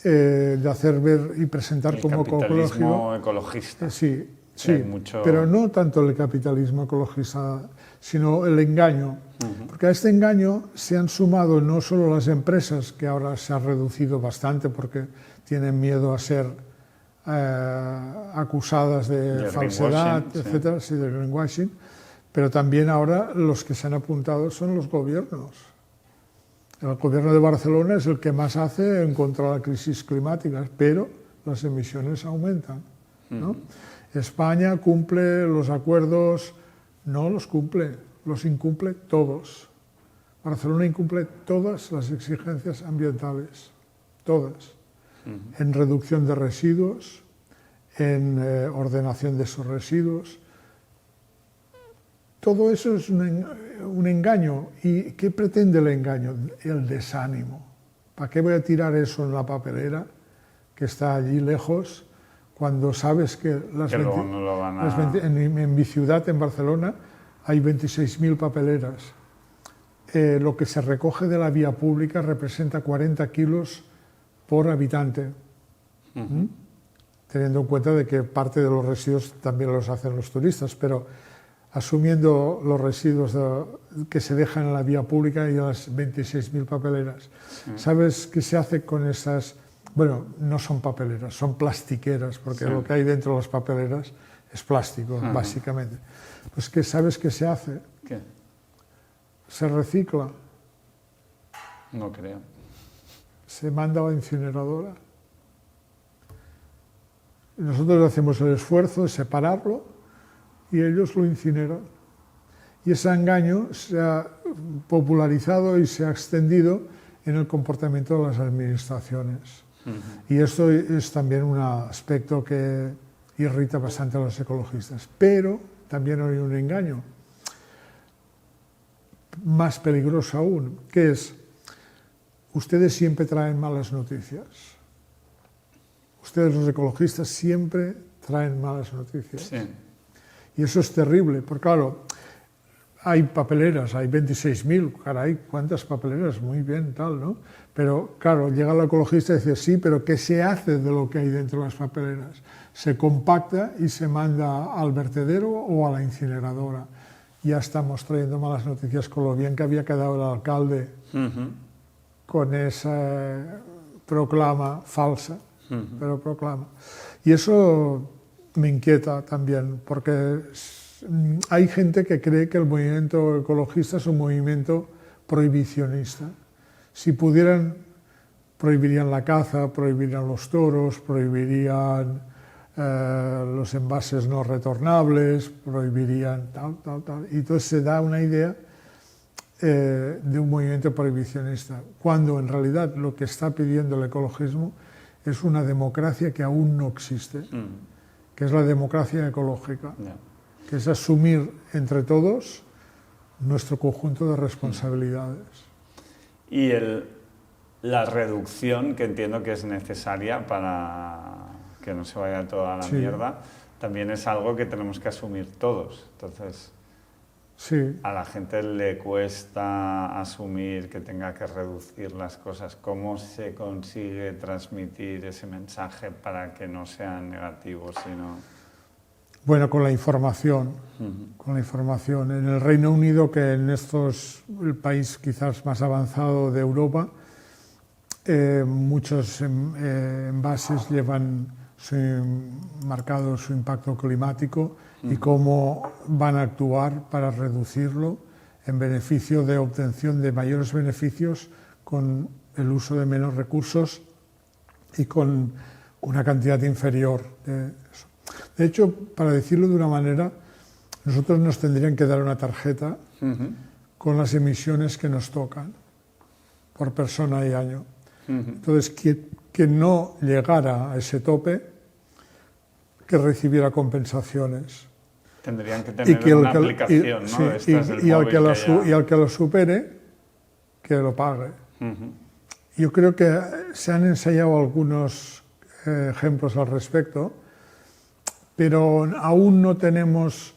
de hacer ver y presentar el como capitalismo ecologista. Sí, mucho... pero no tanto el capitalismo ecologista, sino el engaño. Porque a este engaño se han sumado no solo las empresas, que ahora se ha reducido bastante porque tienen miedo a ser acusadas de falsedad, etcétera, sí, de greenwashing, pero también ahora los que se han apuntado son los gobiernos. El gobierno de Barcelona es el que más hace en contra de la crisis climática, pero las emisiones aumentan, ¿no? España cumple los acuerdos, no los cumple, los incumple todos. Barcelona incumple todas las exigencias ambientales, todas, en reducción de residuos, en ordenación de esos residuos. Todo eso es un engaño. ¿Y qué pretende el engaño? El desánimo. ¿Para qué voy a tirar eso en la papelera que está allí lejos cuando sabes que en mi ciudad, en Barcelona, hay 26.000 papeleras? Lo que se recoge de la vía pública representa 40 kilos por habitante, teniendo en cuenta de que parte de los residuos también los hacen los turistas, pero asumiendo los residuos que se dejan en la vía pública y las 26.000 papeleras. ¿Sabes qué se hace con esas? Bueno, no son papeleras, son plastiqueras, porque lo que hay dentro de las papeleras es plástico, básicamente. Pues ¿qué sabes qué se hace? ¿Qué? Se recicla. No creo. Se manda a la incineradora. Nosotros hacemos el esfuerzo de separarlo y ellos lo incineran. Y ese engaño se ha popularizado y se ha extendido en el comportamiento de las administraciones. Y esto es también un aspecto que irrita bastante a los ecologistas. Pero también hay un engaño más peligroso aún, que es: ustedes siempre traen malas noticias. Ustedes, los ecologistas, siempre traen malas noticias. Sí. Y eso es terrible, porque claro, hay papeleras, hay 26.000, caray, ¿cuántas papeleras? Muy bien, tal, ¿no? Pero claro, llega el ecologista y dice, sí, pero ¿qué se hace de lo que hay dentro de las papeleras? Se compacta y se manda al vertedero o a la incineradora. Ya estamos trayendo malas noticias con lo bien que había quedado el alcalde con esa proclama falsa, pero proclama. Y eso me inquieta también, porque hay gente que cree que el movimiento ecologista es un movimiento prohibicionista. Si pudieran, prohibirían la caza, prohibirían los toros, prohibirían los envases no retornables, prohibirían tal. Y entonces se da una idea de un movimiento prohibicionista, cuando en realidad lo que está pidiendo el ecologismo es una democracia que aún no existe, que es la democracia ecológica, que es asumir entre todos nuestro conjunto de responsabilidades. Y la reducción, que entiendo que es necesaria para que no se vaya toda la mierda, también es algo que tenemos que asumir todos. Entonces, a la gente le cuesta asumir que tenga que reducir las cosas. ¿Cómo se consigue transmitir ese mensaje para que no sean negativos, sino...? Bueno, con la información. Con la información. En el Reino Unido, que en el país quizás más avanzado de Europa, muchos envases llevan marcado su impacto climático y cómo van a actuar para reducirlo en beneficio de obtención de mayores beneficios con el uso de menos recursos y con una cantidad inferior de eso. De hecho, para decirlo de una manera, nosotros nos tendrían que dar una tarjeta con las emisiones que nos tocan por persona y año. Entonces, que no llegara a ese tope, que recibiera compensaciones. Tendrían que tener una aplicación, ¿no? Y al que lo supere, que lo pague. yo creo que se han ensayado algunos ejemplos al respecto, pero aún no tenemos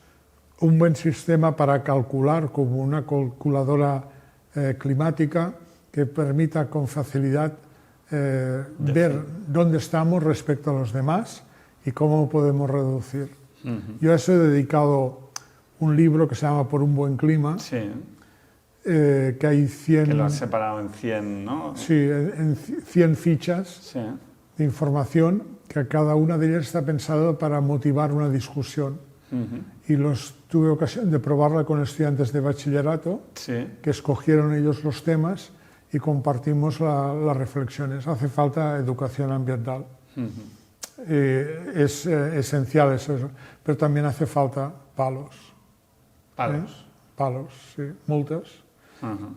un buen sistema para calcular, como una calculadora climática, que permita con facilidad ver dónde estamos respecto a los demás y cómo podemos reducir. Yo a eso he dedicado un libro que se llama Por un buen clima, Sí. Que hay 100... Que lo has separado en 100, ¿no? Sí, en 100 fichas Sí. de información, que cada una de ellas está pensada para motivar una discusión. Y tuve ocasión de probarla con estudiantes de bachillerato, Sí. que escogieron ellos los temas y compartimos las reflexiones. Hace falta educación ambiental. Es esencial eso, pero también hace falta palos. Palos. Palos, sí, multas.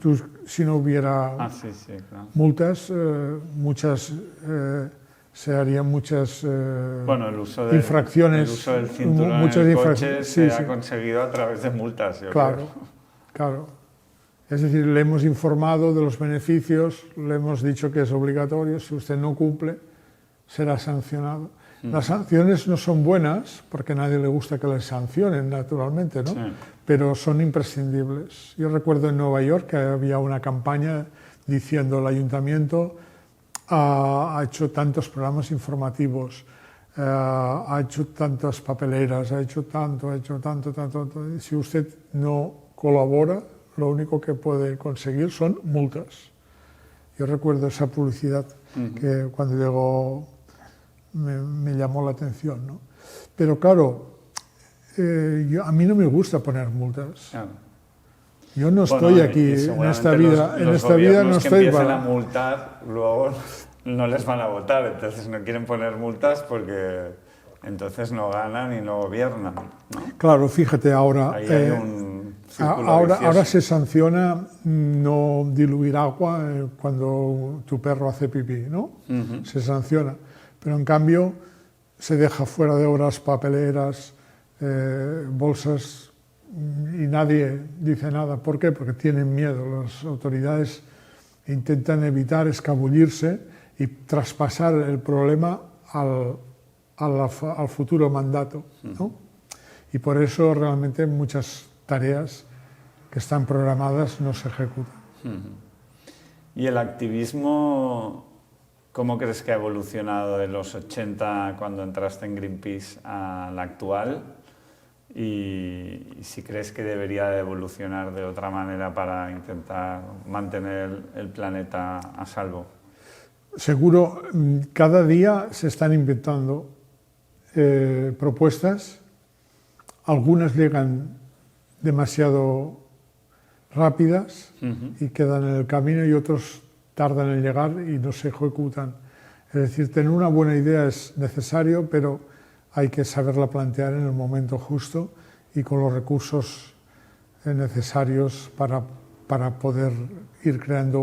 Tú, si no hubiera Sí, sí, claro. multas, se harían muchas Bueno, el uso infracciones. el uso del cinturón muchas en el infracciones, coche sí, se sí. ha conseguido a través de multas, yo Claro, creo. claro. Es decir, le hemos informado de los beneficios, le hemos dicho que es obligatorio, si usted no cumple, será sancionado. Las sanciones no son buenas, porque a nadie le gusta que les sancionen, naturalmente, ¿no? Sí. Pero son imprescindibles. Yo recuerdo en Nueva York que había una campaña diciendo el ayuntamiento ha hecho tantos programas informativos, ha hecho tantas papeleras, ha hecho tanto. Si usted no colabora, lo único que puede conseguir son multas. Yo recuerdo esa publicidad que cuando llegó me llamó la atención, ¿no? Pero claro, a mí no me gusta poner multas. Claro. Yo no estoy aquí en esta vida. En esta vida no estoy que empiezan para. a multar, luego no les van a votar, entonces no quieren poner multas porque entonces no ganan y no gobiernan, ¿no? Claro, fíjate ahora. Ahí hay un círculo ahora vicioso. se sanciona no diluir agua cuando tu perro hace pipí, ¿no? Se sanciona. Pero en cambio se deja fuera de obras papeleras, bolsas, y nadie dice nada. ¿Por qué? Porque tienen miedo. Las autoridades intentan evitar escabullirse y traspasar el problema al futuro mandato, ¿no? Y por eso realmente muchas tareas que están programadas no se ejecutan. ¿Y el activismo, cómo crees que ha evolucionado de los 80 cuando entraste en Greenpeace a la actual? Y si crees que debería de evolucionar de otra manera para intentar mantener el planeta a salvo. Seguro, cada día se están inventando propuestas, algunas llegan demasiado rápidas y quedan en el camino y otros tardan en llegar y no se ejecutan. Es decir, tener una buena idea es necesario, pero hay que saberla plantear en el momento justo y con los recursos necesarios para poder ir creando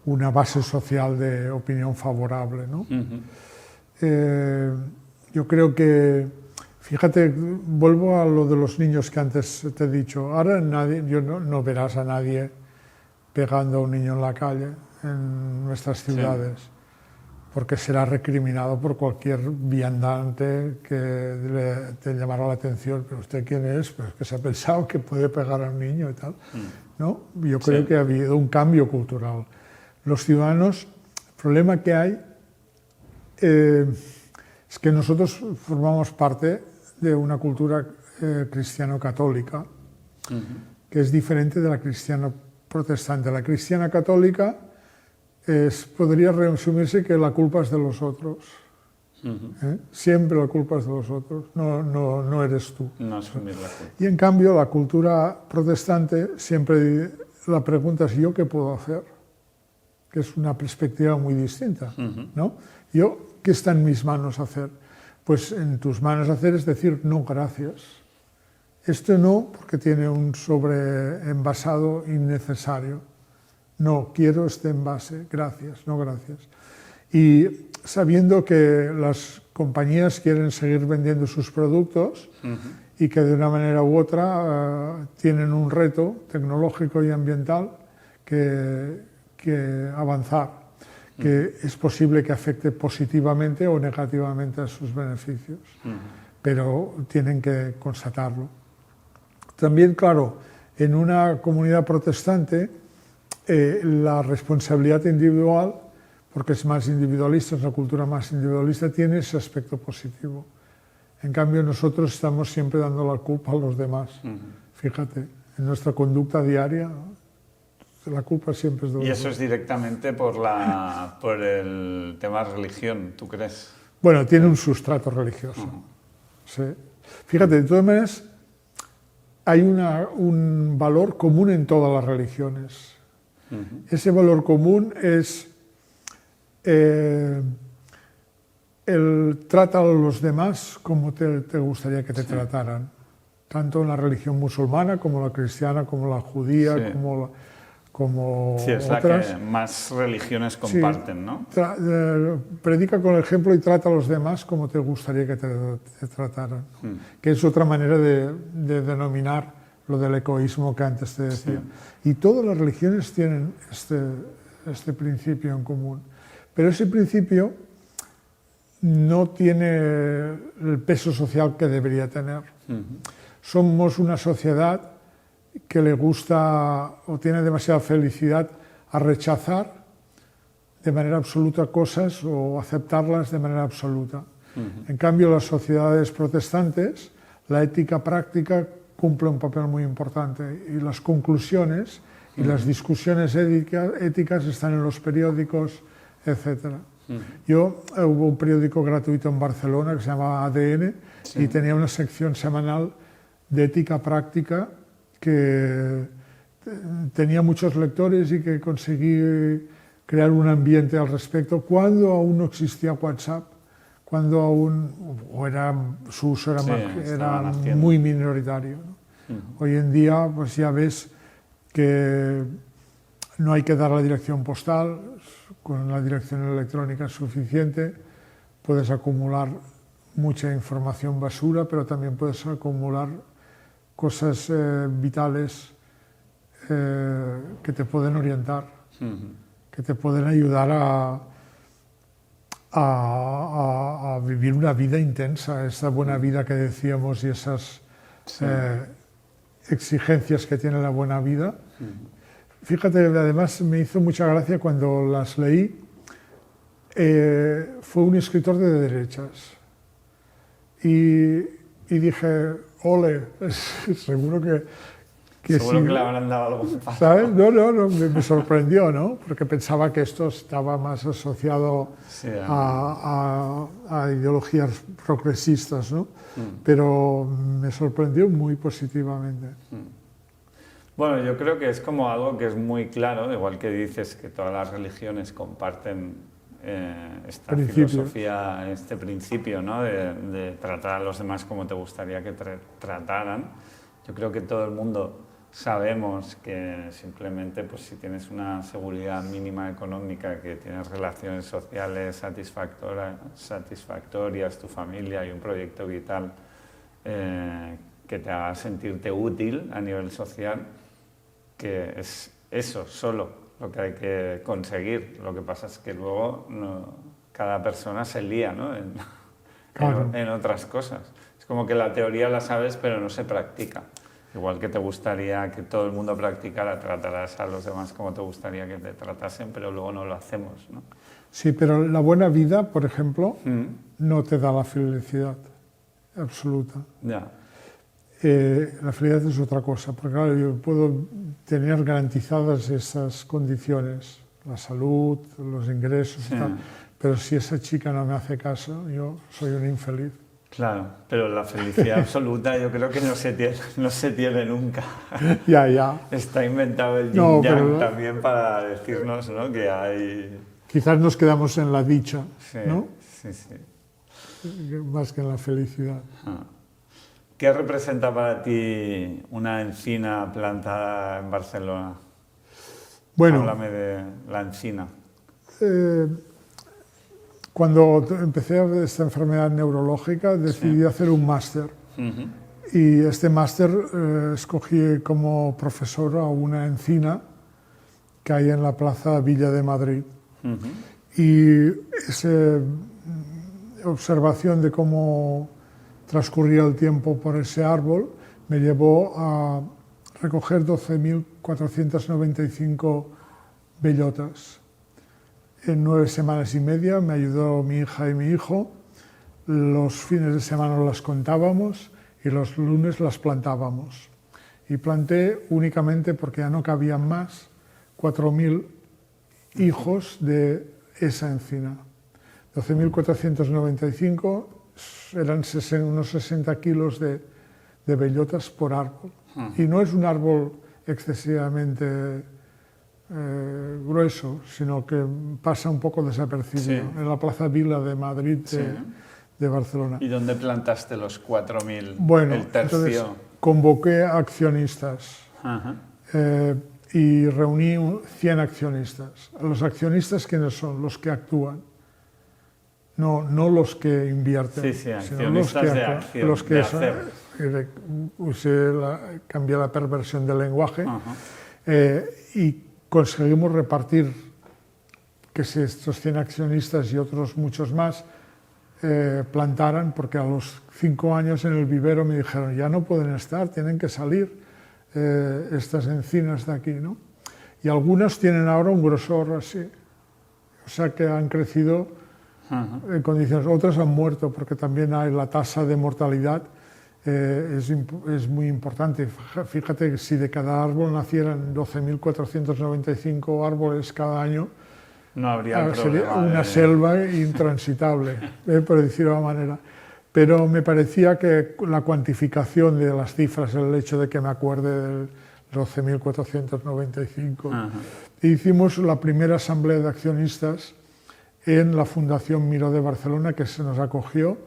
una base social de opinión favorable, ¿no? Yo creo que, fíjate, vuelvo a lo de los niños que antes te he dicho. Ahora no verás a nadie pegando a un niño en la calle en nuestras ciudades. Sí. Porque será recriminado por cualquier viandante que te llamará la atención. ¿Pero usted quién es? Pues que se ha pensado que puede pegar a un niño y tal, ¿no? Yo creo que ha habido un cambio cultural. Los ciudadanos, el problema que hay es que nosotros formamos parte de una cultura cristiano-católica, que es diferente de la cristiano-protestante. La cristiana católica podría resumirse que la culpa es de los otros. Siempre la culpa es de los otros, no eres tú. No asumir la culpa. Y en cambio la cultura protestante siempre la pregunta es ¿yo qué puedo hacer? Que es una perspectiva muy distinta, ¿no? ¿Qué está en mis manos hacer? Pues en tus manos hacer es decir no gracias. Esto no, porque tiene un sobreenvasado innecesario. No, quiero este envase, gracias, no gracias. Y sabiendo que las compañías quieren seguir vendiendo sus productos y que de una manera u otra tienen un reto tecnológico y ambiental que avanzar. que es posible que afecte positivamente o negativamente a sus beneficios, pero tienen que constatarlo. También, claro, en una comunidad protestante, la responsabilidad individual, porque es más individualista, es una cultura más individualista, tiene ese aspecto positivo. En cambio, nosotros estamos siempre dando la culpa a los demás. Fíjate, en nuestra conducta diaria, la culpa siempre es de los demás. ¿Y eso es directamente por el tema religión, tú crees? Bueno, tiene un sustrato religioso. Sí. Fíjate, de todas maneras, hay un valor común en todas las religiones. Ese valor común es el trata a los demás como te gustaría que te trataran. Tanto en la religión musulmana, como la cristiana, como la judía, como sí, es otras. La que más religiones comparten, ¿no? Predica con el ejemplo y trata a los demás como te gustaría que te trataran. Que es otra manera de denominar lo del egoísmo que antes te decía. Y todas las religiones tienen este principio en común. Pero ese principio no tiene el peso social que debería tener. Somos una sociedad que le gusta o tiene demasiada felicidad a rechazar de manera absoluta cosas o aceptarlas de manera absoluta. En cambio, las sociedades protestantes, la ética práctica cumple un papel muy importante y las conclusiones y las discusiones éticas están en los periódicos, etc. Hubo un periódico gratuito en Barcelona que se llamaba ADN y tenía una sección semanal de ética práctica que tenía muchos lectores y que conseguí crear un ambiente al respecto cuando aún no existía WhatsApp, cuando aún su uso era muy minoritario, ¿no? Hoy en día pues ya ves que no hay que dar la dirección postal, con la dirección electrónica es suficiente, puedes acumular mucha información basura, pero también puedes acumular cosas vitales que te pueden orientar, que te pueden ayudar a vivir una vida intensa, esa buena vida que decíamos y esas exigencias que tiene la buena vida. Fíjate, además me hizo mucha gracia cuando las leí, fue un escritor de derechas y dije, ole, seguro que seguro sí, que le habrán dado algo. ¿sabes? No, me sorprendió, ¿no? Porque pensaba que esto estaba más asociado a ideologías progresistas, ¿no? Pero me sorprendió muy positivamente. Bueno, yo creo que es como algo que es muy claro, igual que dices que todas las religiones comparten esta filosofía, este principio, ¿no? de tratar a los demás como te gustaría que te trataran. Yo creo que todo el mundo sabemos que simplemente pues, si tienes una seguridad mínima económica, que tienes relaciones sociales satisfactorias, tu familia y un proyecto vital que te haga sentirte útil a nivel social, que es eso solo lo que hay que conseguir. Lo que pasa es que luego cada persona se lía, ¿no? en otras cosas. Es como que la teoría la sabes pero no se practica. Igual que te gustaría que todo el mundo practicara, tratarás a los demás como te gustaría que te tratasen, pero luego no lo hacemos, ¿no? Sí, pero la buena vida, por ejemplo, no te da la felicidad absoluta. Ya. La felicidad es otra cosa, porque claro, yo puedo tener garantizadas esas condiciones, la salud, los ingresos y tal, pero si esa chica no me hace caso, yo soy un infeliz. Claro, pero la felicidad absoluta yo creo que no se tiene nunca. Ya. Está inventado el yin-yang también para decirnos, ¿no? Que hay... Quizás nos quedamos en la dicha, ¿no? Sí. Más que en la felicidad. ¿Qué representa para ti una encina plantada en Barcelona? Bueno, háblame de la encina. Cuando empecé esta enfermedad neurológica decidí hacer un máster. Y este máster escogí como profesor a una encina que hay en la Plaza Villa de Madrid. Y esa observación de cómo transcurría el tiempo por ese árbol me llevó a recoger 12.495 bellotas. En 9 semanas y media me ayudó mi hija y mi hijo. Los fines de semana las contábamos y los lunes las plantábamos. Y planté únicamente, porque ya no cabían más, 4.000 hijos de esa encina. 12.495 eran unos 60 kilos de bellotas por árbol. Y no es un árbol excesivamente grueso, sino que pasa un poco desapercibido. En la Plaza Vila de Madrid, de Barcelona. ¿Y dónde plantaste los 4.000? Bueno, el tercio. entonces convoqué a accionistas y reuní 100 accionistas. Los accionistas, ¿quiénes son? Los que actúan. No los que invierten, sino los que de acción, los que cambié la perversión del lenguaje y conseguimos repartir que si estos 100 accionistas y otros muchos más plantaran, porque a los 5 años en el vivero me dijeron, ya no pueden estar, tienen que salir estas encinas de aquí, ¿no? Y algunas tienen ahora un grosor así, o sea que han crecido en condiciones, otras han muerto, porque también hay la tasa de mortalidad es muy importante. Fíjate que si de cada árbol nacieran 12.495 árboles cada año, no habría sería una selva intransitable, por decirlo de una manera. Pero me parecía que la cuantificación de las cifras, el hecho de que me acuerde del 12.495, hicimos la primera asamblea de accionistas en la Fundación Miró de Barcelona, que se nos acogió.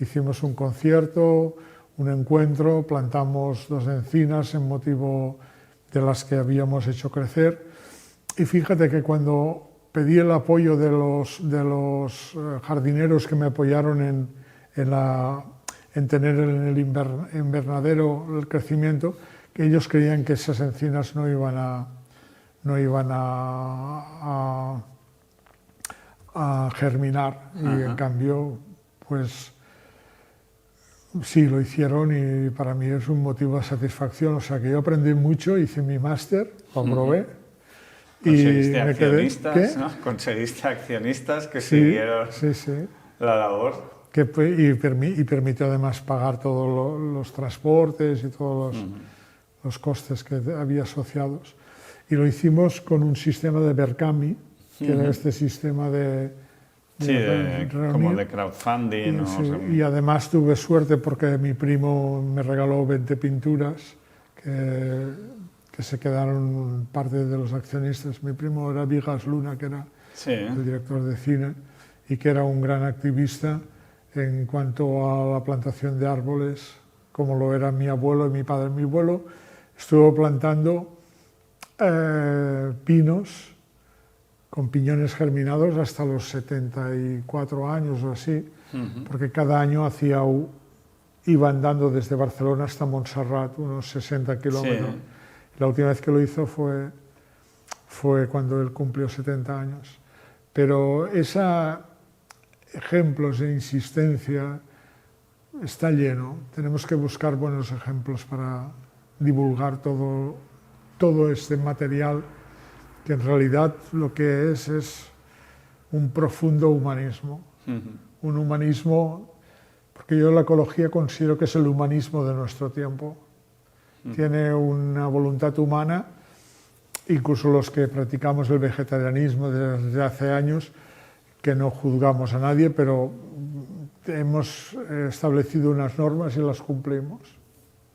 Hicimos un concierto, un encuentro, plantamos 2 encinas en motivo de las que habíamos hecho crecer. Y fíjate que cuando pedí el apoyo de los jardineros que me apoyaron en tener en el invernadero el crecimiento, que ellos creían que esas encinas no iban a germinar, y en cambio, pues sí, lo hicieron, y para mí es un motivo de satisfacción. O sea que yo aprendí mucho, hice mi máster, lo aprobé. Conseguiste accionistas, ¿no? Conseguiste accionistas que siguieron la labor. Y permitió además pagar todos los transportes y todos los costes que había asociados. Y lo hicimos con un sistema de Berkami, que era este sistema como de crowdfunding. Y además tuve suerte porque mi primo me regaló 20 pinturas que se quedaron parte de los accionistas. Mi primo era Vigas Luna, que era el director de cine y que era un gran activista en cuanto a la plantación de árboles, como lo era mi abuelo y mi padre. Mi abuelo estuvo plantando pinos con piñones germinados hasta los 74 años o así, porque cada año iba andando desde Barcelona hasta Montserrat, unos 60 kilómetros. La última vez que lo hizo fue cuando él cumplió 70 años. Pero ejemplos de insistencia está lleno. Tenemos que buscar buenos ejemplos para divulgar todo este material, que en realidad lo que es un profundo humanismo. Un humanismo, porque yo la ecología considero que es el humanismo de nuestro tiempo. Tiene una voluntad humana, incluso los que practicamos el vegetarianismo desde hace años, que no juzgamos a nadie, pero hemos establecido unas normas y las cumplimos.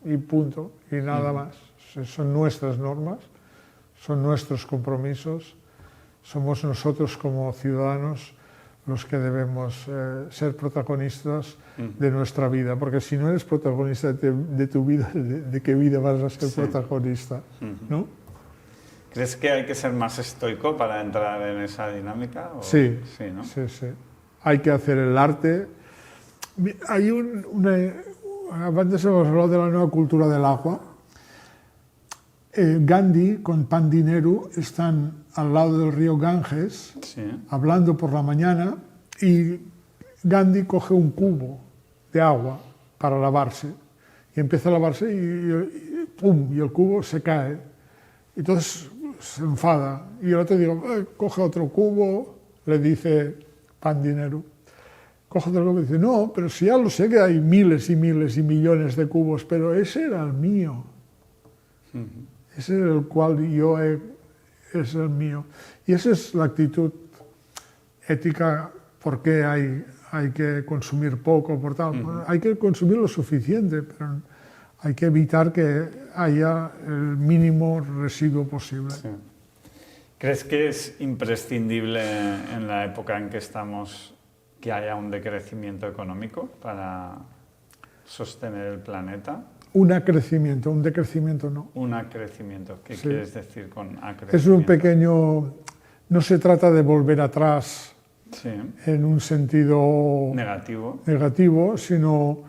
Y punto, y nada más. Son nuestras normas, son nuestros compromisos, somos nosotros como ciudadanos los que debemos ser protagonistas de nuestra vida, porque si no eres protagonista de tu vida, ¿de qué vida vas a ser protagonista? ¿No? ¿Crees que hay que ser más estoico para entrar en esa dinámica? Sí, ¿no? Sí. Hay que hacer el arte. Hay antes hemos hablado de la nueva cultura del agua. Gandhi con Pandit Nehru están al lado del río Ganges, Sí. hablando por la mañana, y Gandhi coge un cubo de agua para lavarse y empieza a lavarse y ¡pum! Y el cubo se cae. Entonces se enfada y el otro digo, coge otro cubo, le dice Pandit Nehru. Coge otro cubo y dice, no, pero si ya lo sé que hay miles y miles y millones de cubos, pero ese era el mío. Ese era el cual es el mío. Y esa es la actitud ética. ¿Por qué hay que consumir poco? Por tal? Hay que consumir lo suficiente, pero hay que evitar que haya el mínimo residuo posible. Sí. ¿Crees que es imprescindible en la época en que estamos que haya un decrecimiento económico para sostener el planeta? Un acrecimiento, un decrecimiento no. Un acrecimiento. ¿Qué quieres decir con acrecimiento? Es un pequeño... No se trata de volver atrás en un sentido negativo, sino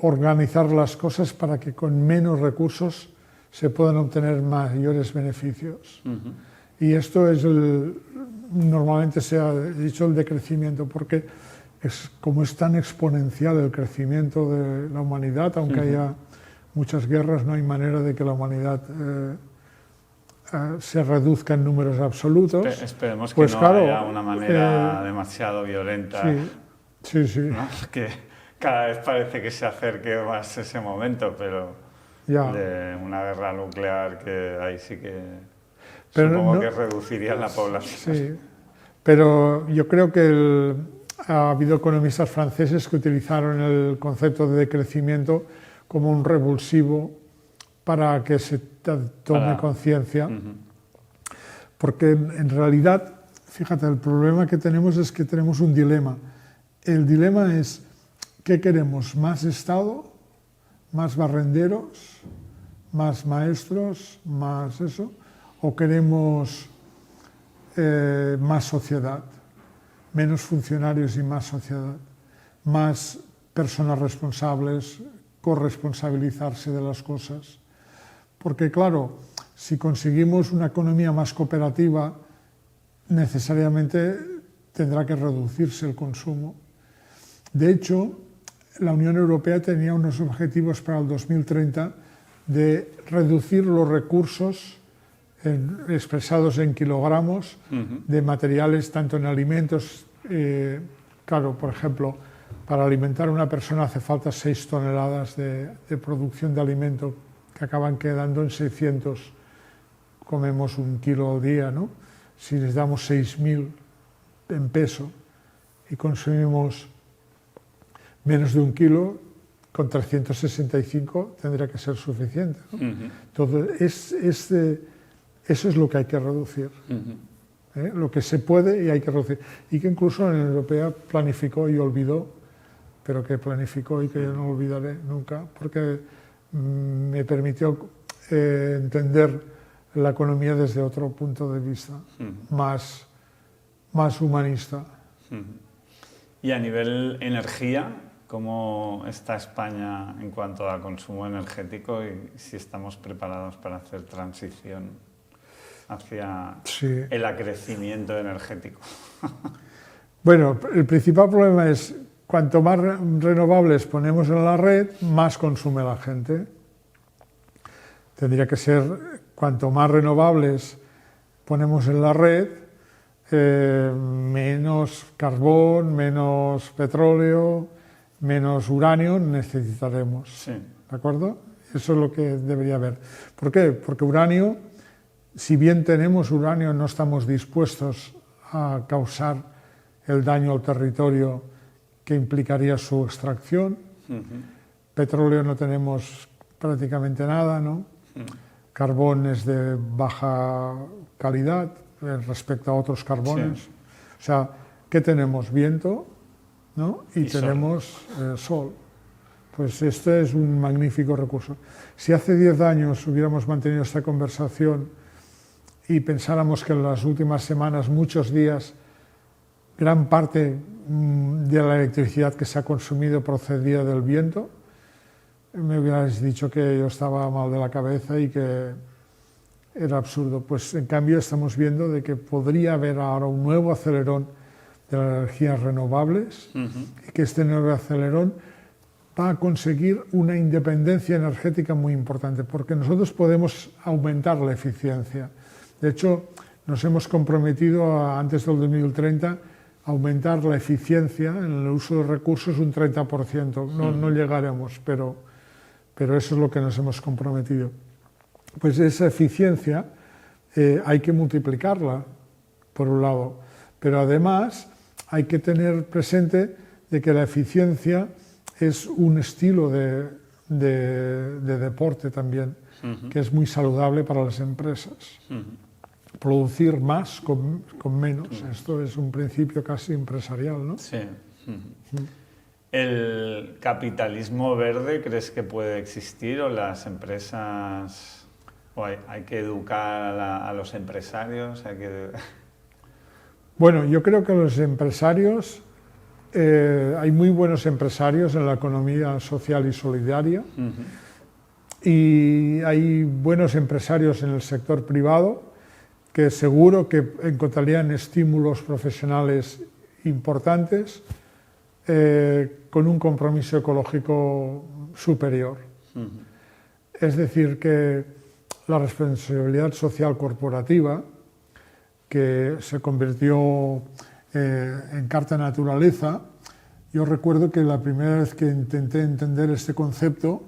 organizar las cosas para que con menos recursos se puedan obtener mayores beneficios. Y esto es normalmente se ha dicho el decrecimiento, porque como es tan exponencial el crecimiento de la humanidad, aunque haya muchas guerras, no hay manera de que la humanidad se reduzca en números absolutos. Esperemos que pues, no claro, haya una manera demasiado violenta. Sí. ¿No? Que cada vez parece que se acerque más ese momento, pero de una guerra nuclear que ahí sí que supongo que reduciría la población. Sí, pero yo creo que ha habido economistas franceses que utilizaron el concepto de decrecimiento como un revulsivo para que se tome conciencia, porque en realidad, fíjate, el problema que tenemos es que tenemos un dilema. El dilema es, ¿qué queremos? ¿Más Estado? ¿Más barrenderos? ¿Más maestros? ¿Más eso? ¿O queremos más sociedad? Menos funcionarios y más sociedad. Más personas responsables, corresponsabilizarse de las cosas. Porque claro, si conseguimos una economía más cooperativa, necesariamente tendrá que reducirse el consumo. De hecho, la Unión Europea tenía unos objetivos para el 2030 de reducir los recursos expresados en kilogramos de materiales, tanto en alimentos. Claro, por ejemplo, para alimentar a una persona hace falta 6 toneladas de producción de alimento, que acaban quedando en 600. Comemos 1 kilo al día, ¿no? Si les damos 6.000 en peso y consumimos menos de 1 kilo, con 365 tendría que ser suficiente, ¿no? Entonces, eso es lo que hay que reducir. Lo que se puede y hay que reducir. Y que incluso la Unión Europea planificó y olvidó, pero que planificó y que yo no olvidaré nunca, porque me permitió entender la economía desde otro punto de vista, más humanista. Y a nivel energía, ¿cómo está España en cuanto a consumo energético y si estamos preparados para hacer transición hacia el acrecimiento energético? Bueno, el principal problema es cuanto más renovables ponemos en la red, más consume la gente. Tendría que ser cuanto más renovables ponemos en la red, menos carbón, menos petróleo, menos uranio necesitaremos. ¿De acuerdo? Eso es lo que debería haber. ¿Por qué? Porque uranio, si bien tenemos uranio, no estamos dispuestos a causar el daño al territorio que implicaría su extracción. Petróleo no tenemos prácticamente nada, ¿no? Carbón es de baja calidad respecto a otros carbones. O sea, ¿qué tenemos? Viento, ¿no? Y tenemos sol. Pues este es un magnífico recurso. Si hace 10 años hubiéramos mantenido esta conversación y pensáramos que en las últimas semanas, muchos días, gran parte de la electricidad que se ha consumido procedía del viento, me hubierais dicho que yo estaba mal de la cabeza y que era absurdo. Pues en cambio estamos viendo de que podría haber ahora un nuevo acelerón de las energías renovables y que este nuevo acelerón va a conseguir una independencia energética muy importante, porque nosotros podemos aumentar la eficiencia. De hecho, nos hemos comprometido antes del 2030 a aumentar la eficiencia en el uso de recursos un 30%. No llegaremos, pero eso es lo que nos hemos comprometido. Pues esa eficiencia hay que multiplicarla, por un lado, pero además hay que tener presente de que la eficiencia es un estilo de deporte también, que es muy saludable para las empresas. Producir más con menos, esto es un principio casi empresarial, ¿no? Sí. ¿El capitalismo verde crees que puede existir o las empresas, o hay que educar a los empresarios? Bueno, yo creo que los empresarios, hay muy buenos empresarios en la economía social y solidaria, y hay buenos empresarios en el sector privado que seguro que encontrarían estímulos profesionales importantes con un compromiso ecológico superior. Es decir, que la responsabilidad social corporativa, que se convirtió en carta naturaleza, yo recuerdo que la primera vez que intenté entender este concepto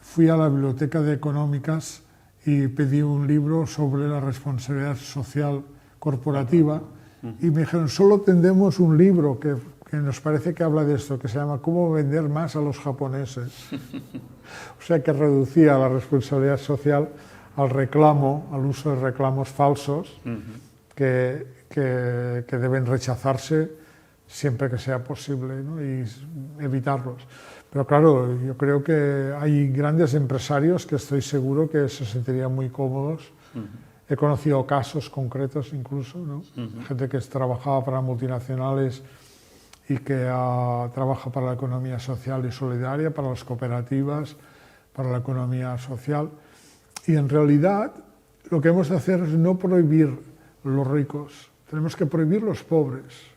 fui a la Biblioteca de Económicas y pedí un libro sobre la responsabilidad social corporativa y me dijeron, solo tendremos un libro que nos parece que habla de esto, que se llama Cómo vender más a los japoneses. O sea que reducía la responsabilidad social al reclamo, al uso de reclamos falsos que deben rechazarse siempre que sea posible, ¿no? Y evitarlos. Pero claro, yo creo que hay grandes empresarios que estoy seguro que se sentirían muy cómodos. He conocido casos concretos incluso, ¿no? Gente que trabajaba para multinacionales y que trabaja para la economía social y solidaria, para las cooperativas, para la economía social. Y en realidad lo que hemos de hacer es no prohibir los ricos, tenemos que prohibir los pobres.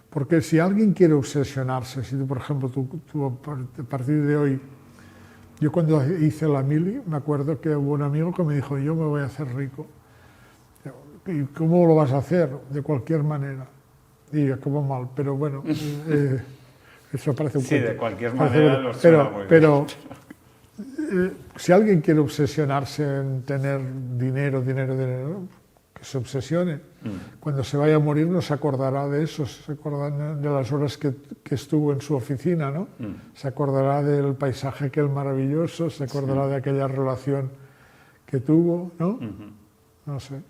Porque si alguien quiere obsesionarse, si tú, por ejemplo, tú a partir de hoy, yo cuando hice la mili, me acuerdo que hubo un amigo que me dijo, yo me voy a hacer rico. ¿Y cómo lo vas a hacer? De cualquier manera. Y acabó mal, pero bueno, eso parece un cuento. Sí, de cualquier manera lo suena muy bien. Pero si alguien quiere obsesionarse en tener dinero, que se obsesione. Cuando se vaya a morir no se acordará de eso, se acordará de las horas que estuvo en su oficina, ¿no? Se acordará del paisaje aquel maravilloso, se acordará de aquella relación que tuvo, ¿no? No sé.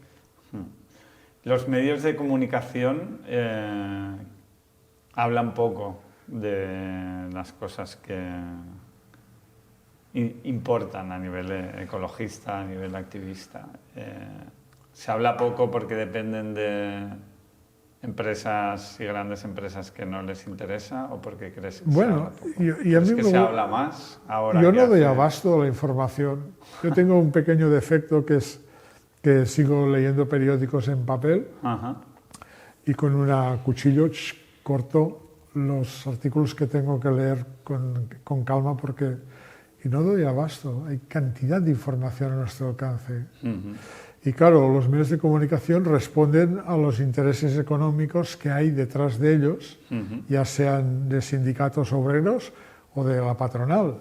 Los medios de comunicación hablan poco de las cosas que importan a nivel ecologista, a nivel activista. Se habla poco porque dependen de empresas y grandes empresas que no les interesa, o porque crees que se habla poco. ¿Crees que se habla más ahora? Yo no doy abasto a la información. Yo tengo un pequeño defecto que es que sigo leyendo periódicos en papel y con un cuchillo corto los artículos que tengo que leer con calma y no doy abasto. Hay cantidad de información a nuestro alcance. Y claro, los medios de comunicación responden a los intereses económicos que hay detrás de ellos, ya sean de sindicatos obreros o de la patronal.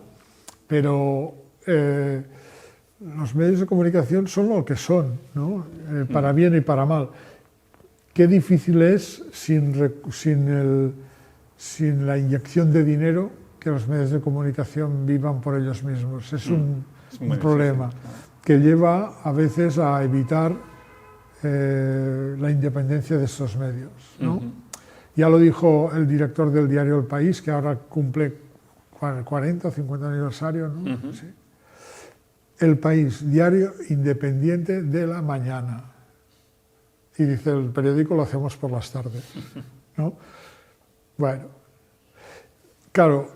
Pero los medios de comunicación son lo que son, ¿no? Para bien y para mal. Qué difícil es sin la inyección de dinero que los medios de comunicación vivan por ellos mismos. Es un problema. Difícil, que lleva a veces a evitar la independencia de estos medios, ¿no? Ya lo dijo el director del diario El País, que ahora cumple 40 o 50 aniversario, ¿no? Sí. El País, diario independiente de la mañana. Y dice, el periódico lo hacemos por las tardes, ¿no? Bueno, claro,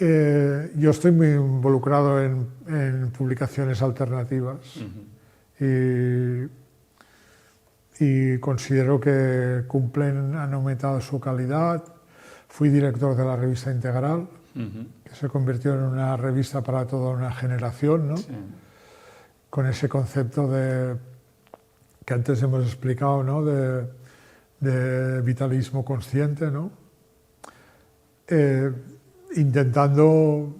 Yo estoy muy involucrado en publicaciones alternativas y considero que cumplen, han aumentado su calidad. Fui director de la revista Integral, que se convirtió en una revista para toda una generación, ¿no? Sí. Con ese concepto que antes hemos explicado, ¿no? de vitalismo consciente, ¿no? Intentando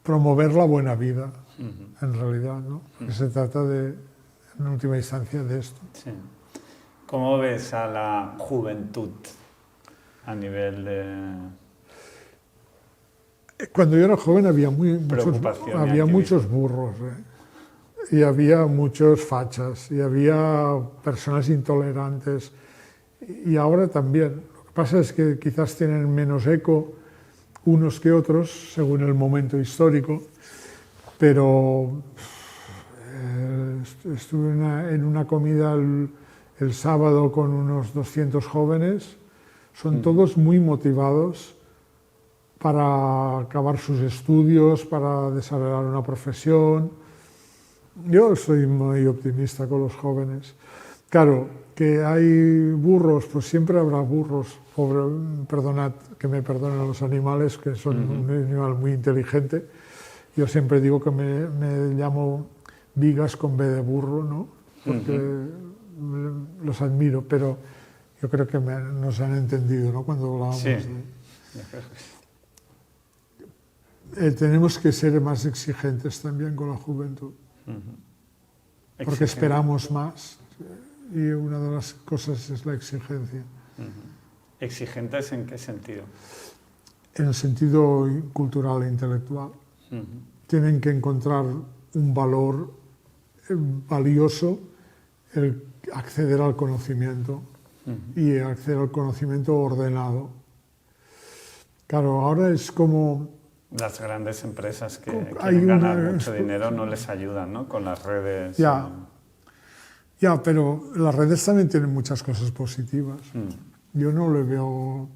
promover la buena vida, en realidad, ¿no? Se trata en última instancia, de esto. Sí. ¿Cómo ves a la juventud a nivel de...? Cuando yo era joven había muchos burros, y había muchos fachas, y había personas intolerantes, y ahora también. Lo que pasa es que quizás tienen menos eco unos que otros, según el momento histórico, pero estuve en una comida el sábado con unos 200 jóvenes, son todos muy motivados para acabar sus estudios, para desarrollar una profesión. Yo soy muy optimista con los jóvenes. Claro, que hay burros, pues siempre habrá burros. Perdonad, que me perdonen los animales, que son un animal muy inteligente. Yo siempre digo que me llamo Vigas con B de burro, ¿no? Porque los admiro, pero yo creo que nos han entendido, ¿no? Cuando hablábamos tenemos que ser más exigentes también con la juventud, porque esperamos más, y una de las cosas es la exigencia. ¿Exigentes en qué sentido? En el sentido cultural e intelectual. Tienen que encontrar un valor valioso, el acceder al conocimiento, y acceder al conocimiento ordenado. Claro, ahora es como... Las grandes empresas que quieren ganar mucho dinero no les ayudan, ¿no? Con las redes. Ya, pero las redes también tienen muchas cosas positivas. Yo no le veo...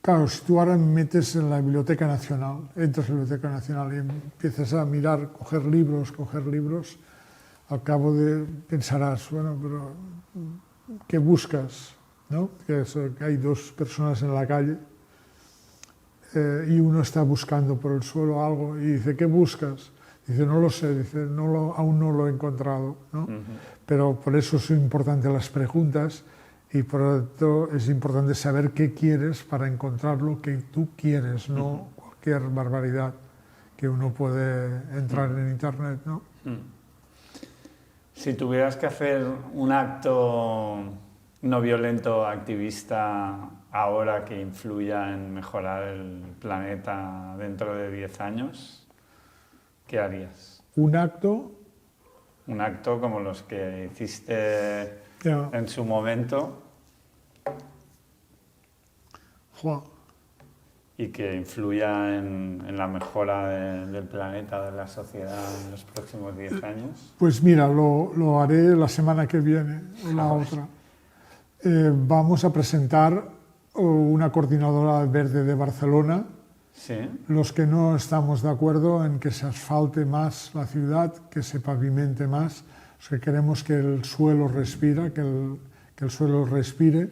Claro, si tú ahora me metes en la Biblioteca Nacional, entras en la Biblioteca Nacional y empiezas a mirar, coger libros, al cabo de pensarás, bueno, pero ¿qué buscas? ¿No? Que hay dos personas en la calle y uno está buscando por el suelo algo y dice, ¿qué buscas? Dice, no lo sé, dice, aún no lo he encontrado, ¿no? Pero por eso son importantes las preguntas y por lo tanto es importante saber qué quieres para encontrar lo que tú quieres, no cualquier barbaridad que uno puede entrar en internet, ¿no? Si tuvieras que hacer un acto no violento activista ahora que influya en mejorar el planeta dentro de 10 años, ¿qué harías? Un acto como los que hiciste en su momento y que influya en la mejora del planeta, de la sociedad en los próximos 10 años. Pues mira, lo haré la semana que viene o la otra. Vamos a presentar una coordinadora verde de Barcelona. Sí. Los que no estamos de acuerdo en que se asfalte más la ciudad, que se pavimente más, los que queremos que el suelo respire, que el suelo respire,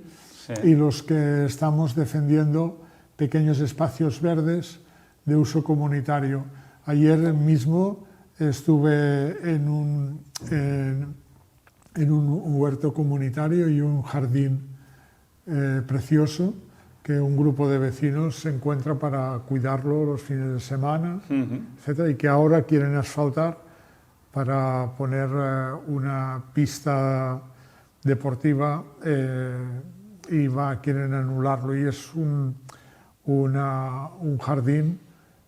y los que estamos defendiendo pequeños espacios verdes de uso comunitario. Ayer mismo estuve en un huerto comunitario y un jardín precioso que un grupo de vecinos se encuentra para cuidarlo los fines de semana, etcétera, y que ahora quieren asfaltar para poner una pista deportiva y quieren anularlo. Y es un jardín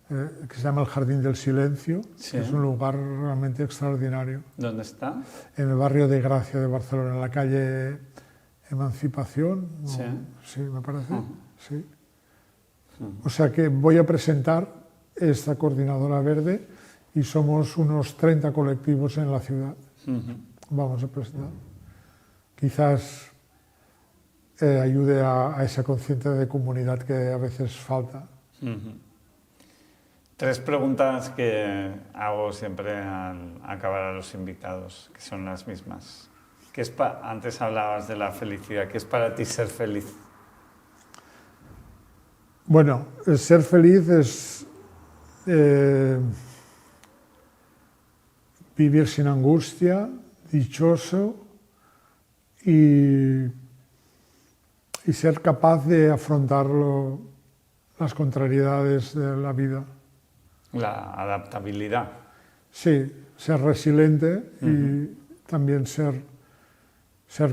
que se llama el Jardín del Silencio, que es un lugar realmente extraordinario. ¿Dónde está? En el barrio de Gracia de Barcelona, en la calle Emancipación. Sí, me parece. Sí. O sea que voy a presentar esta coordinadora verde y somos unos 30 colectivos en la ciudad. Vamos a presentar. Quizás ayude a esa conciencia de comunidad que a veces falta. 3 preguntas que hago siempre al acabar a los invitados, que son las mismas. Antes hablabas de la felicidad. ¿Qué es para ti ser feliz? Bueno, ser feliz es vivir sin angustia, dichoso y ser capaz de afrontar las contrariedades de la vida. La adaptabilidad. Sí, ser resiliente y también ser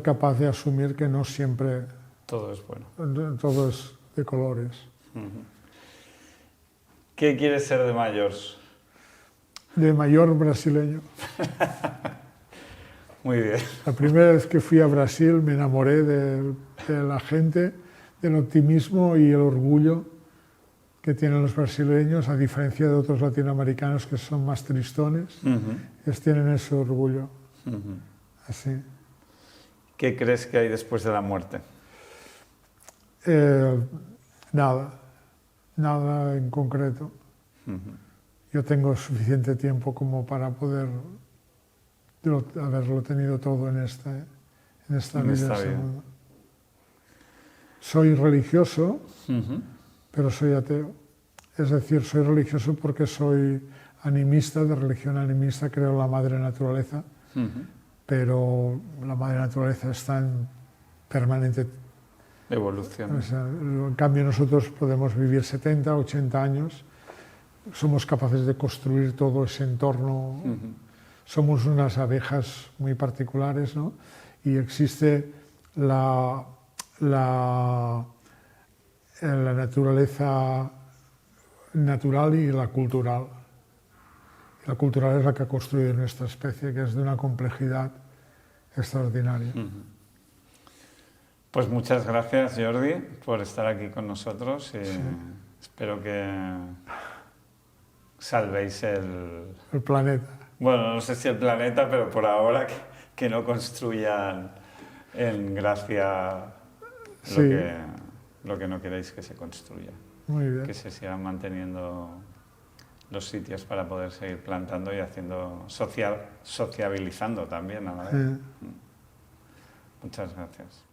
capaz de asumir que no siempre todo es bueno. Todo es de colores. ¿Qué quieres ser de mayor? De mayor brasileño. Muy bien. La primera vez que fui a Brasil me enamoré de la gente, del optimismo y el orgullo que tienen los brasileños, a diferencia de otros latinoamericanos que son más tristones. Ellos tienen ese orgullo. Así. ¿Qué crees que hay después de la muerte? Nada en concreto. Yo tengo suficiente tiempo como para poder haberlo tenido todo en esta vida. Soy religioso, pero soy ateo. Es decir, soy religioso porque soy animista, de religión animista, creo en la madre naturaleza, pero la madre naturaleza está en permanente evolución. O sea, en cambio, nosotros podemos vivir 70, 80 años, somos capaces de construir todo ese entorno. Somos unas abejas muy particulares, ¿no? Y existe la naturaleza natural y la cultural. La cultural es la que ha construido nuestra especie, que es de una complejidad extraordinaria. Pues muchas gracias, Jordi, por estar aquí con nosotros y espero que salvéis el planeta. Bueno, no sé si el planeta, pero por ahora que no construyan en Gracia lo que no queréis que se construya. Muy bien. Que se sigan manteniendo los sitios para poder seguir plantando y haciendo sociabilizando también a la vez. Muchas gracias.